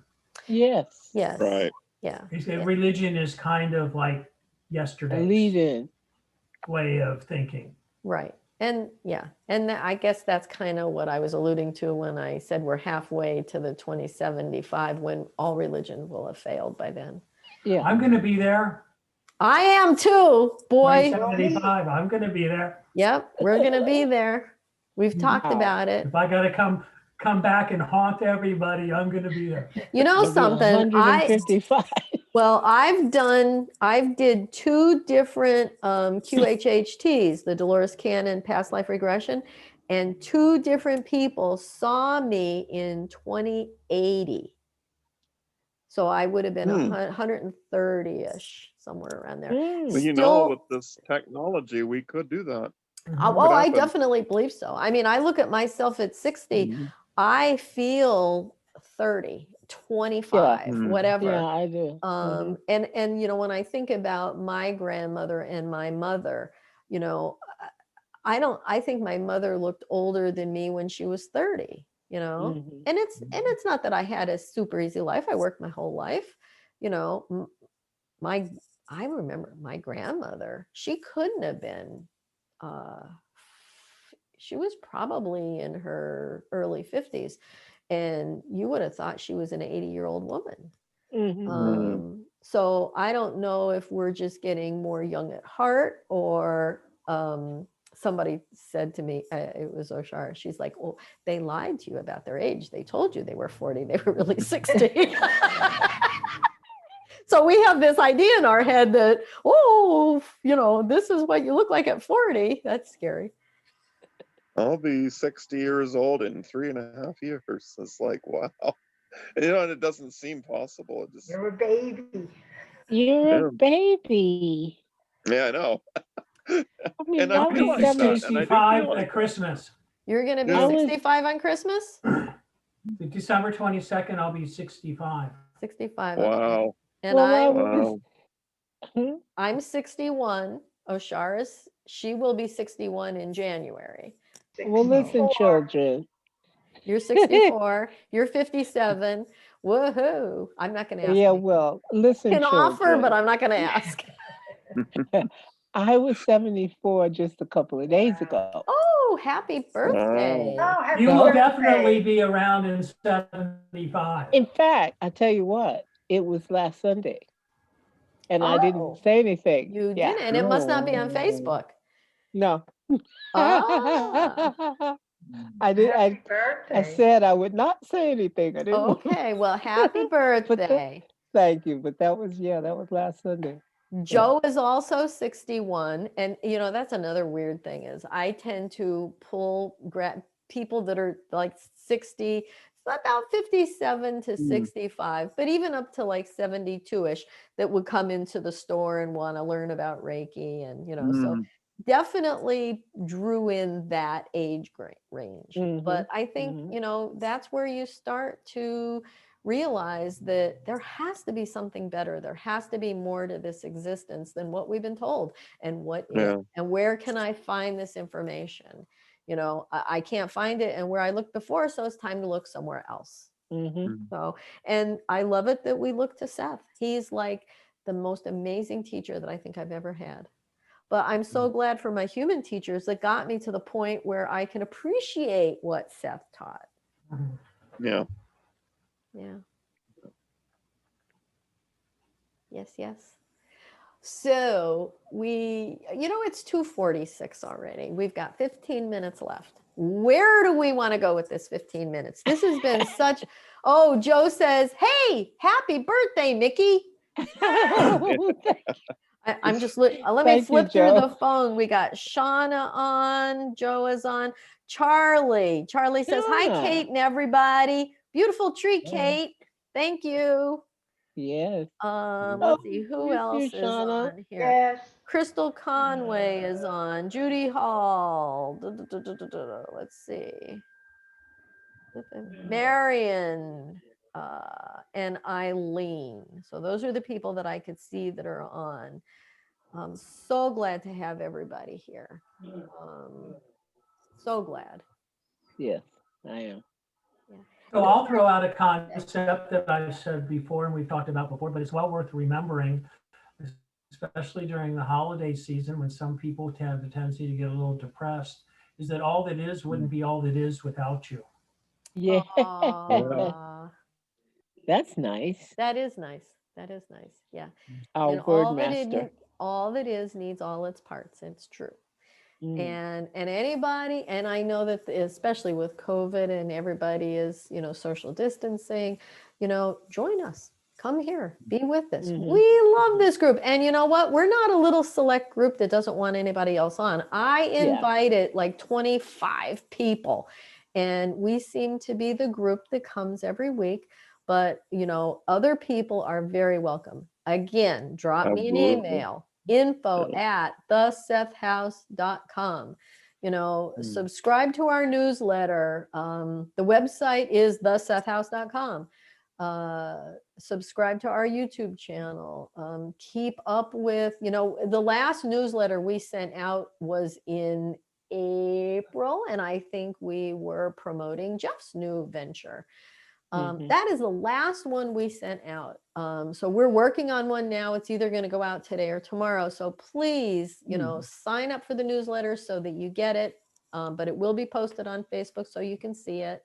Yes. yes, Right. yeah, Religion is kind of like A yesterday's lead in. way of thinking. right. And yeah, and I guess that's kind of what I was alluding to when I said we're halfway to the 2075 when all religion will have failed by then. Yeah. I'm going to be there. I am too, boy. 2075. I'm going to be there. Yep, we're gonna be there. We've talked Wow. about it. If I got to come back and haunt everybody, I'm going to be there. You know I'll be something? 155. I did 2 different QHHTs, the Dolores Cannon past life regression, and 2 different people saw me in 2080. So I would have been Hmm. 130-ish, somewhere around there. Well, Still, with this technology, we could do that. oh, I happen. definitely believe so. I mean, I look at myself at 60, Mhm. I feel 30, 25, Mm. whatever. Yeah, I do. And when I think about my grandmother and my mother, I think my mother looked older than me when she was 30, Mhm. and it's not that I had a super easy life. I worked my whole life, you know, my I remember my grandmother, she couldn't have been uh she was probably in her early 50s, and you would have thought she was an 80-year-old woman. Mhm. So I don't know if we're just getting more young at heart, or somebody said to me, it was Oshara, she's like, well, they lied to you about their age. They told you they were 40, they were really 60. So we have this idea in our head that, this is what you look like at 40. That's scary. I'll be 60 years old in 3.5 years. It's like, wow. And, and it doesn't seem possible. It just, You're a baby. You're yeah, a baby. yeah, I know. I mean, And I I I'll was feel be like that. And I do 65 feel like at Christmas. You're going to be Yeah. I was 65 on Christmas? December 22nd, I'll be 65. 65. wow. And well, I I'm was. Wow. I'm 61. Oshara's, she will be 61 in January. Well, listen, 64. children. You're 64. You're 57. Woohoo! I'm not going to ask. Yeah, Nikki. well, listen, Can offer, but children. I'm not going to ask. I was 74 just a couple of days ago. Oh, happy birthday! Wow. Oh, happy You will So, definitely birthday. be around in 75. in fact, I tell you what, it was last Sunday, and I didn't Oh, say anything. you Yeah, didn't, and it must not be on Oh, Facebook. no. Ah, I did. Happy I birthday. said I would not say anything. I didn't want to. okay. Well, happy But birthday. thank you. But that was last Sunday. Yeah. Joe is also 61. And, that's another weird thing is I tend to pull people that are like 60, about 57 to Hmm. 65, but even up to like 72-ish that would come into the store and want to learn about Reiki. And, so Mm. definitely drew in that age range. Mhm. But I think, Mhm. that's where you start to realize that there has to be something better. There has to be more to this existence than what we've been told. And Yeah. and where can I find this information? I can't find it, and where I looked before, so it's time to look somewhere else. Mhm. Mm. So, and I love it that we look to Seth. He's like the most amazing teacher that I think I've ever had. But I'm so glad for my human teachers that got me to the point where I can appreciate what Seth taught. Yeah. Yeah. Yes, yes. So it's 2:46 already. We've got 15 minutes left. Where do we want to go with this 15 minutes? This has been such, oh, Joe says, hey, happy birthday, Nikki. I'm just let me Thank you, flip through the Joe. phone. We got Shauna on, Joe is on, Charlie. Charlie says, hi, Yeah. Kate and everybody. Beautiful tree, Yeah. Kate. Thank you. Yes. Let's see, who miss you, else is Shauna. on here? Yes. Crystal Conway is on. Judy Hall. Let's see. Marion and Eileen. So those are the people that I could see that are on. I'm so glad to have everybody here. So glad. Yes, I am. So I'll throw out a concept that I've said before and we've talked about before, but it's well worth remembering, especially during the holiday season when some people have the tendency to get a little depressed, is that all that is wouldn't be all that is without you. Yeah. Aw, That's nice. that is nice. That is nice. Yeah. Our And word all that master. all that is needs all its parts. It's true. Mm. And anybody, and I know that especially with COVID and everybody is, social distancing, join us. Come here, be with us. Mhm. We love this group. And you know what? We're not a little select group that doesn't want anybody else on. I Yeah. invited like 25 people, and we seem to be the group that comes every week. But, other people are very welcome. Again, drop me an Absolutely. email, info@thesethhouse.com. Subscribe to our newsletter. The website is thesethhouse.com. Subscribe to our YouTube channel. Keep up with, the last newsletter we sent out was in April, and I think we were promoting Jeff's new venture. Mhm. That is the last one we sent out. So we're working on one now. It's either going to go out today or tomorrow. So please, sign up for the newsletter so that you get it. But it will be posted on Facebook so you can see it.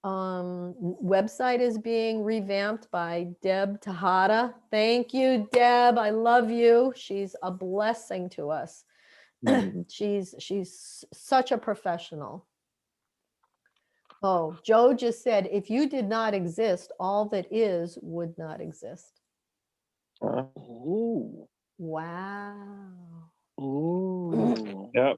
Website is being revamped by Deb Tejada. Thank you, Deb. I love you. She's a blessing to us. She's such a professional. Oh, Joe just said, if you did not exist, all that is would not exist. Ooh. Wow. Ooh. Yeah,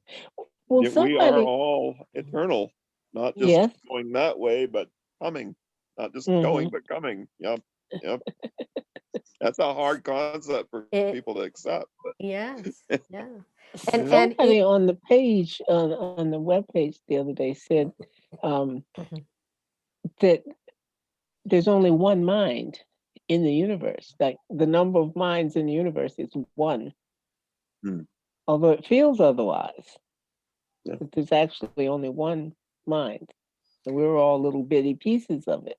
Well, we are somebody. all eternal, not just Yes. going that way, but coming. Not just going, but coming. Yep. That's a hard concept for people to accept. But Yes. Yeah. And Somebody on the page on the webpage the other day said that there's only one mind in the universe. Like the number of minds in the universe is one. Although it feels otherwise. Yeah. But there's actually only one mind. And we're all little bitty pieces of it.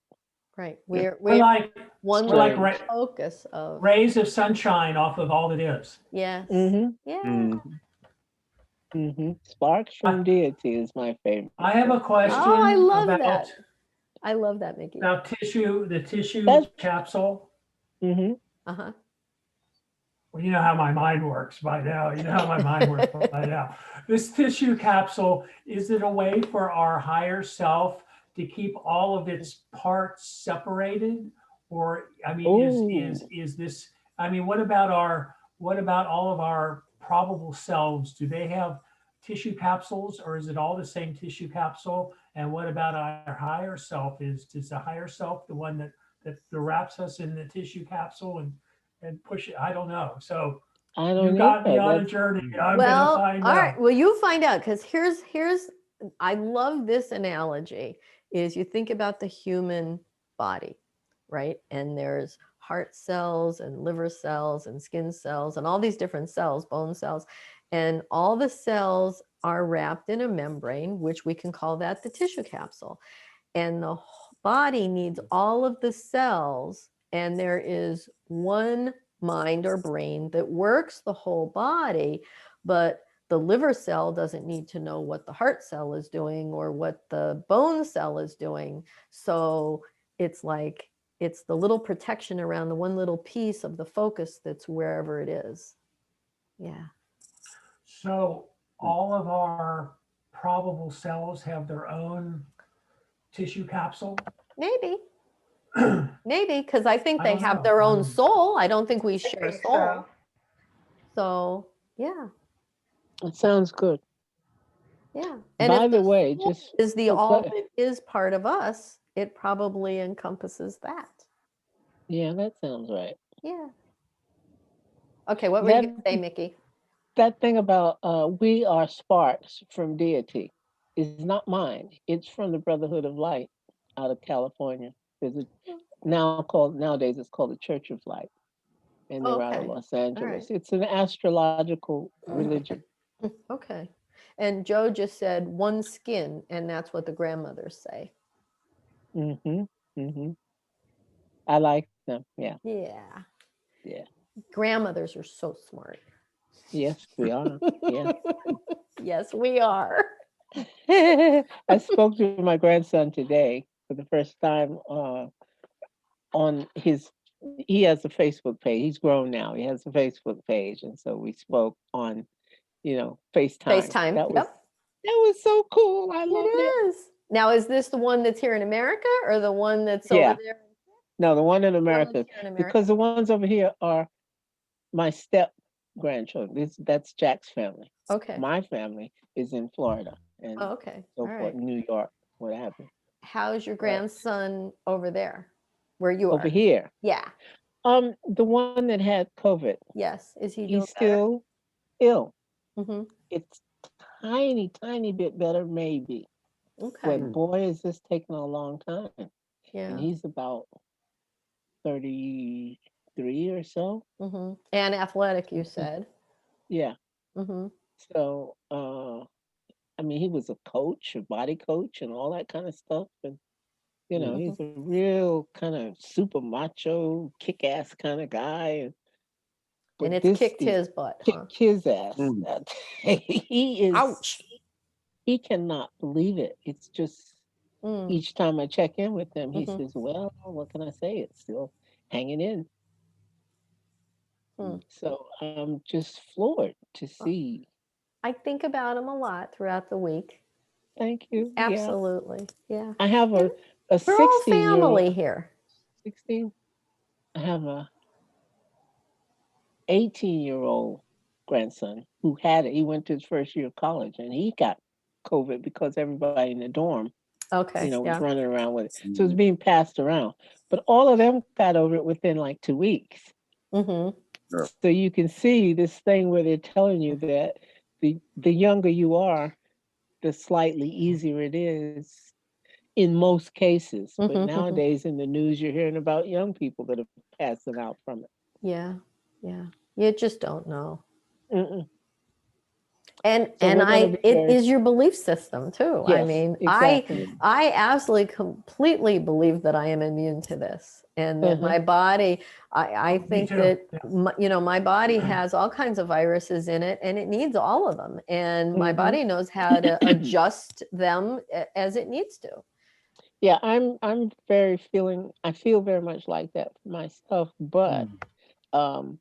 right. We're We're like one like little focus of rays of sunshine off of all that is. yes. Mm-hmm. Yeah. Mm-hmm. Sparks from deity is my favorite. I have a question Oh, I love about that. I love that, Mickey. about the tissue capsule. Mm-hmm. Uh-huh. Well, you know how my mind works by now. This tissue capsule, is it a way for our higher self to keep all of its parts separated? Or, I mean, is this, I mean, what about all of our probable selves? Do they have tissue capsules, or is it all the same tissue capsule? And what about our higher self? Is the higher self the one that wraps us in the tissue capsule and push it? I don't know. So I don't you got me know. on a journey. I'm Well, gonna find all out. right. Well, you find out, because here's I love this analogy. Is you think about the human body, right? And there's heart cells and liver cells and skin cells and all these different cells, bone cells, and all the cells are wrapped in a membrane, which we can call that the tissue capsule. And the body needs all of the cells, and there is one mind or brain that works the whole body, but the liver cell doesn't need to know what the heart cell is doing or what the bone cell is doing. So it's like it's the little protection around the one little piece of the focus that's wherever it is. Yeah. So all of our probable cells have their own tissue capsule? Maybe. Maybe, because I think I they don't have know. their own soul. I don't think we share think soul. so. So, yeah. It sounds good. Yeah. And By if the the way, soul just is the oh, all that is part of us, it probably encompasses that. yeah, that sounds right. Yeah. Okay, what were you That going to say, Mickey? that thing about we are sparks from deity is not mine. It's from the Brotherhood of Light out of California. There's a nowadays it's called the Church of Light, and Oh, they're out of okay. Los All right. Angeles. It's an astrological religion. Okay. And Joe just said one skin, and that's what the grandmothers say. Mm-hmm. Mm-hmm. I like them. Yeah. Yeah. Yeah. Grandmothers are so smart. Yes, we are. Yes. Yes, we are. I spoke to my grandson today for the first time on his. He has a Facebook page. He's grown now. He has a Facebook page, and so we spoke on, FaceTime. FaceTime. That was Yep. that was so cool. I It loved it. is. Now, is this the one that's here in America or the one that's over Yeah. there? No, the one in The one that's America, here in America. because the ones over here are my step grandchildren. That's Jack's family. Okay. My family is in Florida and Oh, okay. so All forth, right. New York, what have you. How's your But grandson over there where you over are? here, Yeah. the one that had COVID, Yes. Is he doing he's better? still ill. Mm-hmm. It's tiny bit better, maybe. Okay. But boy, is this taking a long time. And Yeah. he's about 33 or so. Mm-hmm. And athletic, you said. Yeah. Mm-hmm. So, I mean, he was a coach, a body coach, and all that kind of stuff. And, Mm-hmm. he's a real kind of super macho, kick ass kind of guy. And But it's this kicked is his butt, huh? kicked his ass. Mm. Ouch. He cannot believe it. It's just Mm. each time I check in with him, he Mm-hmm. says, well, what can I say? It's still hanging in. Mm. So I'm just floored to see. I think about him a lot throughout the week. Thank you. Yeah. Absolutely. Yeah. I have And a we're all 16-year-old, family here. 16. I have a 18-year-old grandson who had it. He went to his first year of college and he got COVID because everybody in the dorm, Okay. was Yeah. running around with it. So it's being passed around. But all of them got over it within like 2 weeks. Mm-hmm. Sure. So you can see this thing where they're telling you that the younger you are, the slightly easier it is in most cases. But Mm-hmm. Mm-hmm. nowadays in the news, you're hearing about young people that are passing out from it. Yeah. Yeah. You just don't know. Mm-mm. And So we're going to be it very, is your belief system too. I yes, mean, exactly. I absolutely completely believe that I am immune to this and that Uh-huh. my body, I Me think too. that Yeah. my body has all kinds of viruses in it and it needs all of them, and my Mhm. body knows how to adjust them as it needs to. Yeah, I feel very much like that for myself, but Mm. um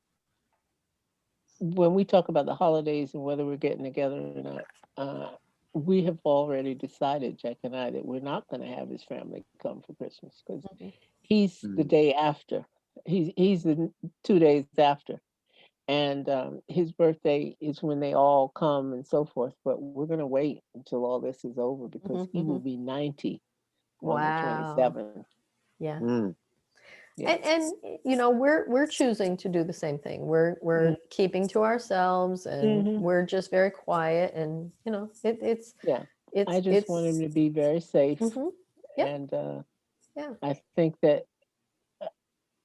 when we talk about the holidays and whether we're getting together or not, we have already decided, Jack and I, that we're not going to have his family come for Christmas because Mhm. he's the Mm. day after. He's the 2 days after, and his birthday is when they all come and so forth. But we're going to wait until all this is over because he will Mhm. be 90 on the Wow. 27th. Yeah. Mm. Yeah. And we're choosing to do the same thing. We're keeping to ourselves, and Mm-hmm. we're just very quiet, and Yeah. I just want him it's to be very safe, Yep. and Yeah. I think that.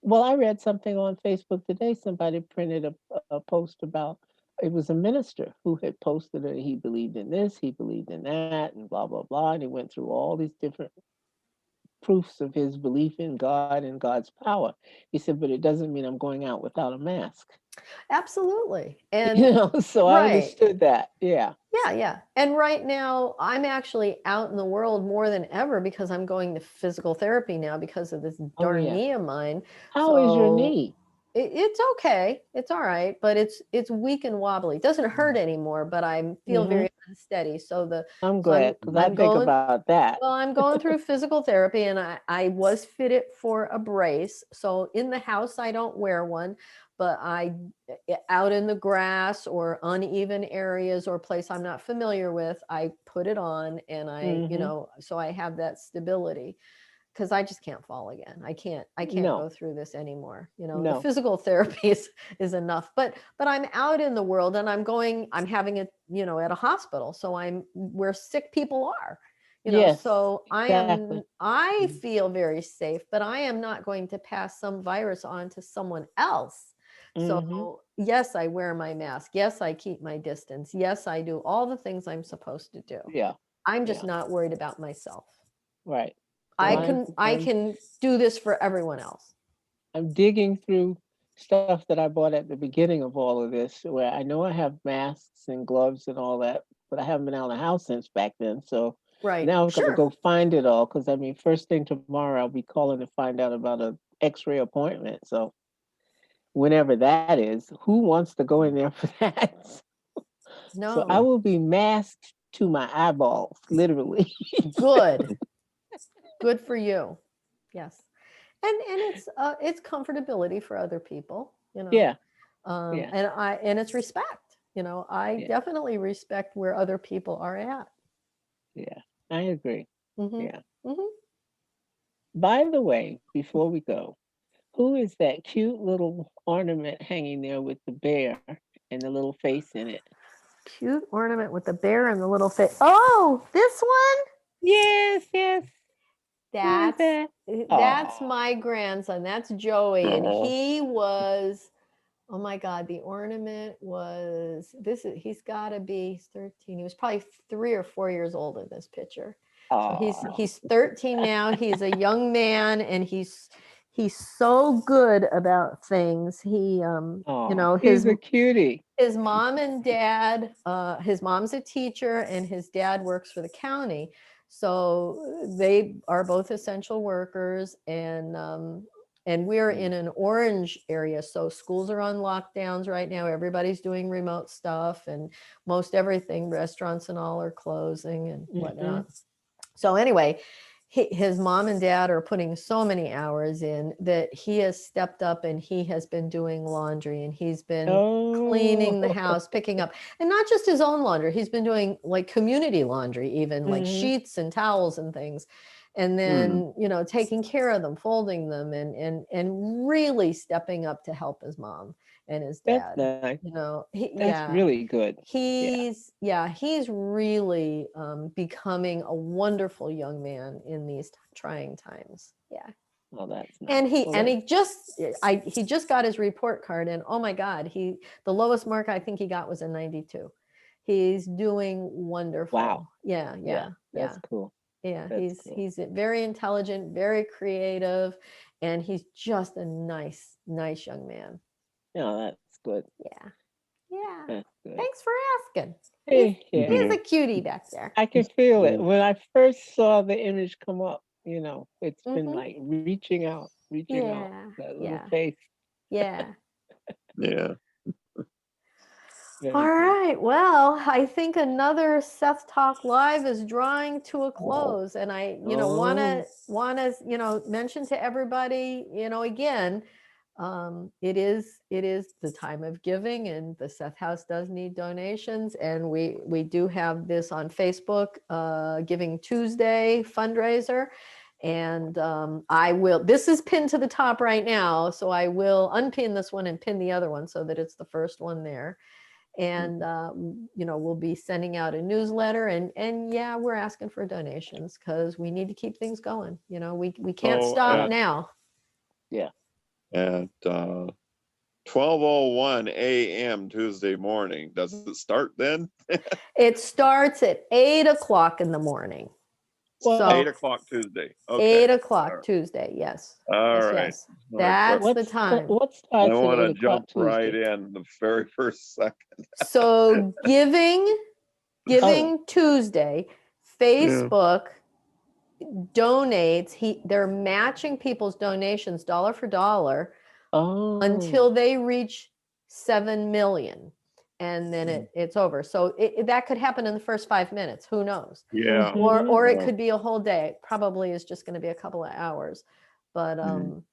Well, I read something on Facebook today. Somebody printed a post about it was a minister who had posted that he believed in this, he believed in that, and blah blah blah. And he went through all these different proofs of his belief in God and God's power. He said, but it doesn't mean I'm going out without a mask. Absolutely. And So I right. understood that. Yeah. Yeah, yeah. And right now I'm actually out in the world more than ever because I'm going to physical therapy now because of this Oh darn yeah. knee of mine. How is your So knee? It's okay. It's all right, but it's weak and wobbly. It doesn't hurt anymore, but I feel very unsteady. I'm So glad because I I'm think going about that. well, I'm going through physical therapy, and I was fitted for a brace. So in the house, I don't wear one, but out in the grass or uneven areas or place I'm not familiar with, I put it on, and so I have that stability, because I just can't fall again. I can't No, go through this anymore. The no. physical therapy is enough. But I'm out in the world, and I'm having it, at a hospital. So I'm where sick people are. Yes, So exactly. I feel very safe, but I am not going to pass some virus on to someone else. Mm-hmm. So yes, I wear my mask. Yes, I keep my distance. Yes, I do all the things I'm supposed to do. Yeah, I'm just yeah, not worried about myself. right. So I I'm can I I'm can do this for everyone else. I'm digging through stuff that I bought at the beginning of all of this, where I know I have masks and gloves and all that, but I haven't been out of the house since back then. So Right. now I've got to Sure. go find it all because I mean, first thing tomorrow I'll be calling to find out about a X-ray appointment. So whenever that is, who wants to go in there for that? So I No. will be masked to my eyeballs, literally. Good. Good for you. Yes. And it's comfortability for other people, Yeah, yeah, and it's respect. I yeah, definitely respect where other people are at. yeah. I agree. Mhm. Yeah. Mhm. By the way, before we go, who is that cute little ornament hanging there with the bear and the little face in it? Cute ornament with the bear and the little face. Oh, this one? Yes, yes. Who is That's that? that's Oh, my grandson. That's Joey, and Oh, he was, oh my God, the ornament was he's got to be 13. He was probably 3 or 4 years old in this picture. So oh, he's 13 now. He's a young man, and he's so good about things. oh. He's a cutie. His mom and dad, his mom's a teacher and his dad works for the county. So they are both essential workers, and we're in an orange area. So schools are on lockdowns right now. Everybody's doing remote stuff, and most everything, restaurants and all, are closing and Mm-hmm. whatnot. So anyway, his mom and dad are putting so many hours in that he has stepped up, and he has been doing laundry, and he's been cleaning the Oh, house, picking up, and not just his own laundry. He's been doing like community laundry, even like mm-hmm. sheets and towels and things. And hmm. then, taking care of them, folding them, and really stepping up to help his mom and his That's dad. nice. That's Yeah, really good. Yeah. he's really becoming a wonderful young man in these trying times. Yeah. Oh, that's nice. And he Well, and that's, he just got his report card, and oh my God, the lowest mark I think he got was a 92. He's doing wow. wonderful. Yeah, Yeah, yeah, that's yeah. cool. Yeah, That's cool. he's very intelligent, very creative, and he's just a nice young man. Yeah, that's good. Yeah. Yeah. That's good. Thanks for asking. He's Hey, yeah. he's Yeah. a cutie back there. I can feel it. Yeah. When I first saw the image come up, it's been Mhm. like reaching out, Yeah. that little Yeah. face. Yeah. Yeah. All Very good. right. Well, I think another Seth Talk Live is drawing to a close, and I, Oh, wanna mention to everybody, again, it is the time of giving, and the Seth House does need donations, and we do have this on Facebook, Giving Tuesday fundraiser. And this is pinned to the top right now, so I will unpin this one and pin the other one so that it's the first one there. And we'll be sending out a newsletter, and yeah, we're asking for donations because we need to keep things going. We can't So stop yeah, now. yeah. at 12:01 a.m. Tuesday morning, does it start then? It starts at 8 o'clock in the morning. Well, 8 o'clock Tuesday. Okay. 8 o'clock Tuesday. Yes. All Yes, right. yes. Like, That's the time. what I starts at want eight to o'clock jump right Tuesday? in the very first second. So giving Oh, Tuesday, Yeah. Facebook donates. They're matching people's donations dollar for dollar Oh. until they reach 7 million. And then it's over. So that could happen in the first 5 minutes. Who knows? Yeah. Or it Yeah. could be a whole day. It probably is just going to be a couple of hours. But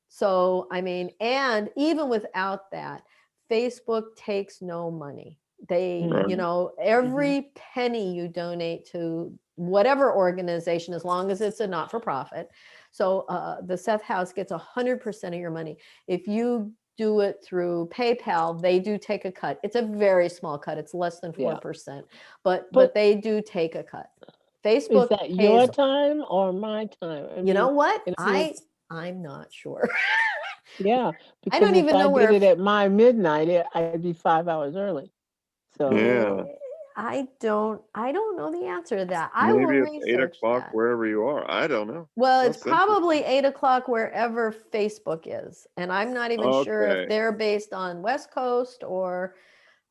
so I mean, and even without that, Facebook takes no money. They, Right. you know, every penny you donate to whatever organization, as long as it's a not-for-profit. So the Seth House gets 100% of your money. If you do it through PayPal, they do take a cut. It's a very small cut. It's less than 4%, but they do take a cut. Facebook Is that pays, your time or my time? I you know mean, what? in other words, I'm not sure. yeah, I because don't if even know I where did it at my midnight, I'd be 5 hours early. So Yeah. I don't know the answer to that. I will Maybe it's 8 research o'clock that. wherever you are. I don't know. Well, it's That's interesting. probably 8 o'clock wherever Facebook is. And I'm not even sure if Okay. they're based on West Coast or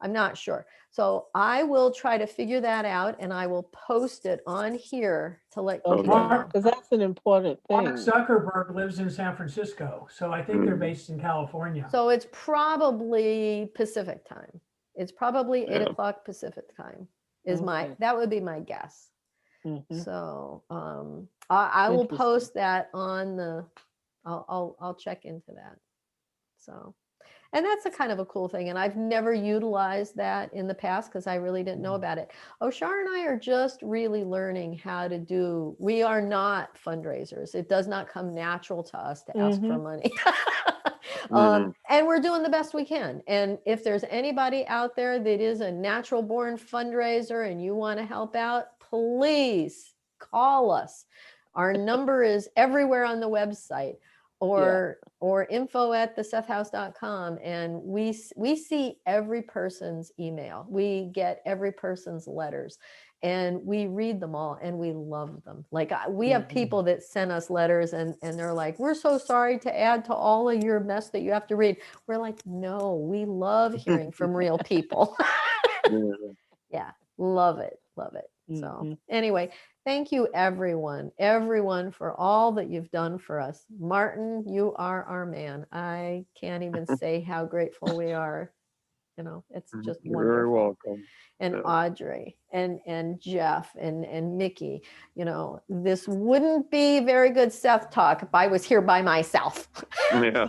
I'm not sure. So I will try to figure that out and I will post it on here to let okay, people know. because that's an important Mark thing. Zuckerberg lives in San Francisco, so I think they're based in California. So it's probably Pacific time. It's probably 8 Yeah. o'clock Pacific time is Okay. that would be my guess. Mhm. So I will Interesting. post that on the, I'll check into that. So, and that's a kind of a cool thing. And I've never utilized that in the past because I really didn't know about it. Oshara and I are just really learning how to do, we are not fundraisers. It does not come natural to us to ask for money. And we're doing the best we can. And if there's anybody out there that is a natural born fundraiser and you want to help out, please call us. Our number is everywhere on the website or info@thesethhouse.com. And we see every person's email. We get every person's letters and we read them all and we love them. Like we have people that send us letters and they're like, we're so sorry to add to all of your mess that you have to read. We're like, no, we love hearing from real people. Yeah, love it. Love it. So anyway, thank you everyone for all that you've done for us. Martyn, you are our man. I can't even say how grateful we are. You know, it's just You're very wonderful. welcome. And Yeah. Audrey and Jeff and Mickey, you know, this wouldn't be very good Seth talk if I was here by myself. Yeah.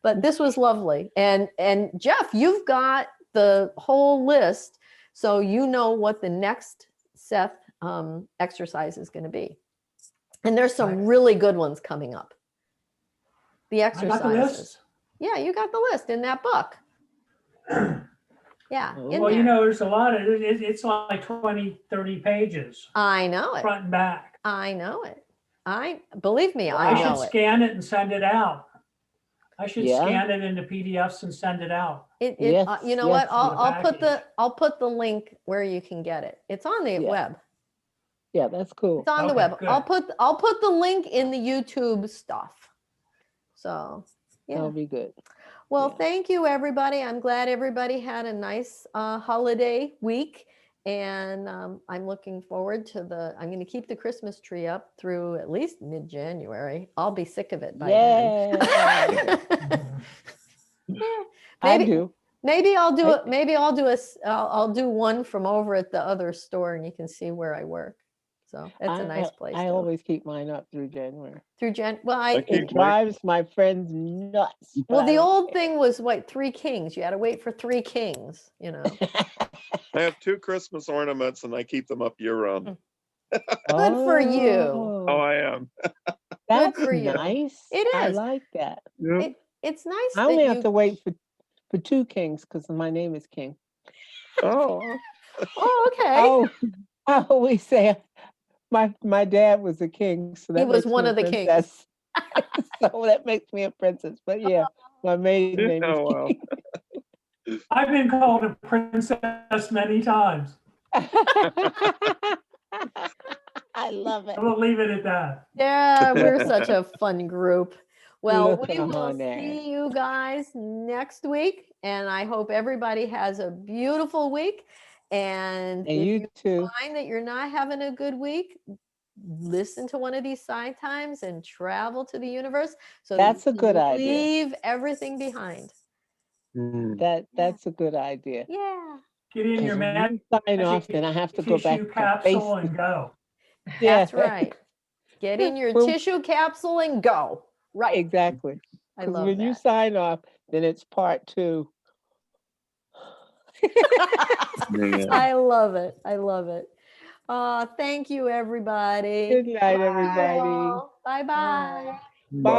But this was lovely. And Jeff, you've got the whole list, so you know what the next Seth exercise is going to be. And there's some really good ones coming up. The I exercises. got the list. Yeah, you got the list in that book. Yeah. Well, you know, there's a lot of it's like 20, 30 pages, I know it. front and back. I know it. Believe me, I I should know it. scan it and send it out. I should Yeah. scan it into PDFs and send it out. You know what? Yes, with a I'll put the link where you can get it. It's on the web. Yeah, that's cool. It's on the Okay, web. good. I'll put the link in the YouTube stuff. So yeah. That'll be good. Well, Yeah. thank you, everybody. I'm glad everybody had a nice holiday week. And I'm looking forward to I'm going to keep the Christmas tree up through at least mid-January. I'll be sick of it by then. I do. Maybe I'll do it. Maybe I'll do one from over at the other store and you can see where I work. So it's a nice place. I too. always keep mine up through January. Through Well, It drives my friends nuts. Well, the old thing was what, 3 kings. You had to wait for 3 kings, you know. I have 2 Christmas ornaments and I keep them up year round. Good for you. Oh, I am. That's for you. nice. It I is. like that. Yep. It's nice. I only have to wait for 2 kings because my name is King. Oh. Oh, okay. I always say my dad was a king, so that He was makes one me of the kings. princess. So that makes me a princess. But yeah, my maiden name is wow. King. I've been called a princess many times. I love it. I'm gonna leave it at that. Yeah, we're such a fun group. Well, Look we at will that. see you guys next week, and I hope everybody has a beautiful week. And if you too. find that you're not having a good week, listen to one of these side times and travel to the universe. So That's that a good you idea. leave everything behind. That's a good idea. Yeah. Get in your Because when you sign off, then I have to go back tissue to capsule Facebook. and go. Yeah, That's right. Get in your Well- tissue capsule and go. Right. exactly. I Because love when you that. sign off, then it's part 2. Yeah. I love it. I love it. Thank you, everybody. Good night, everybody. Bye bye. Bye.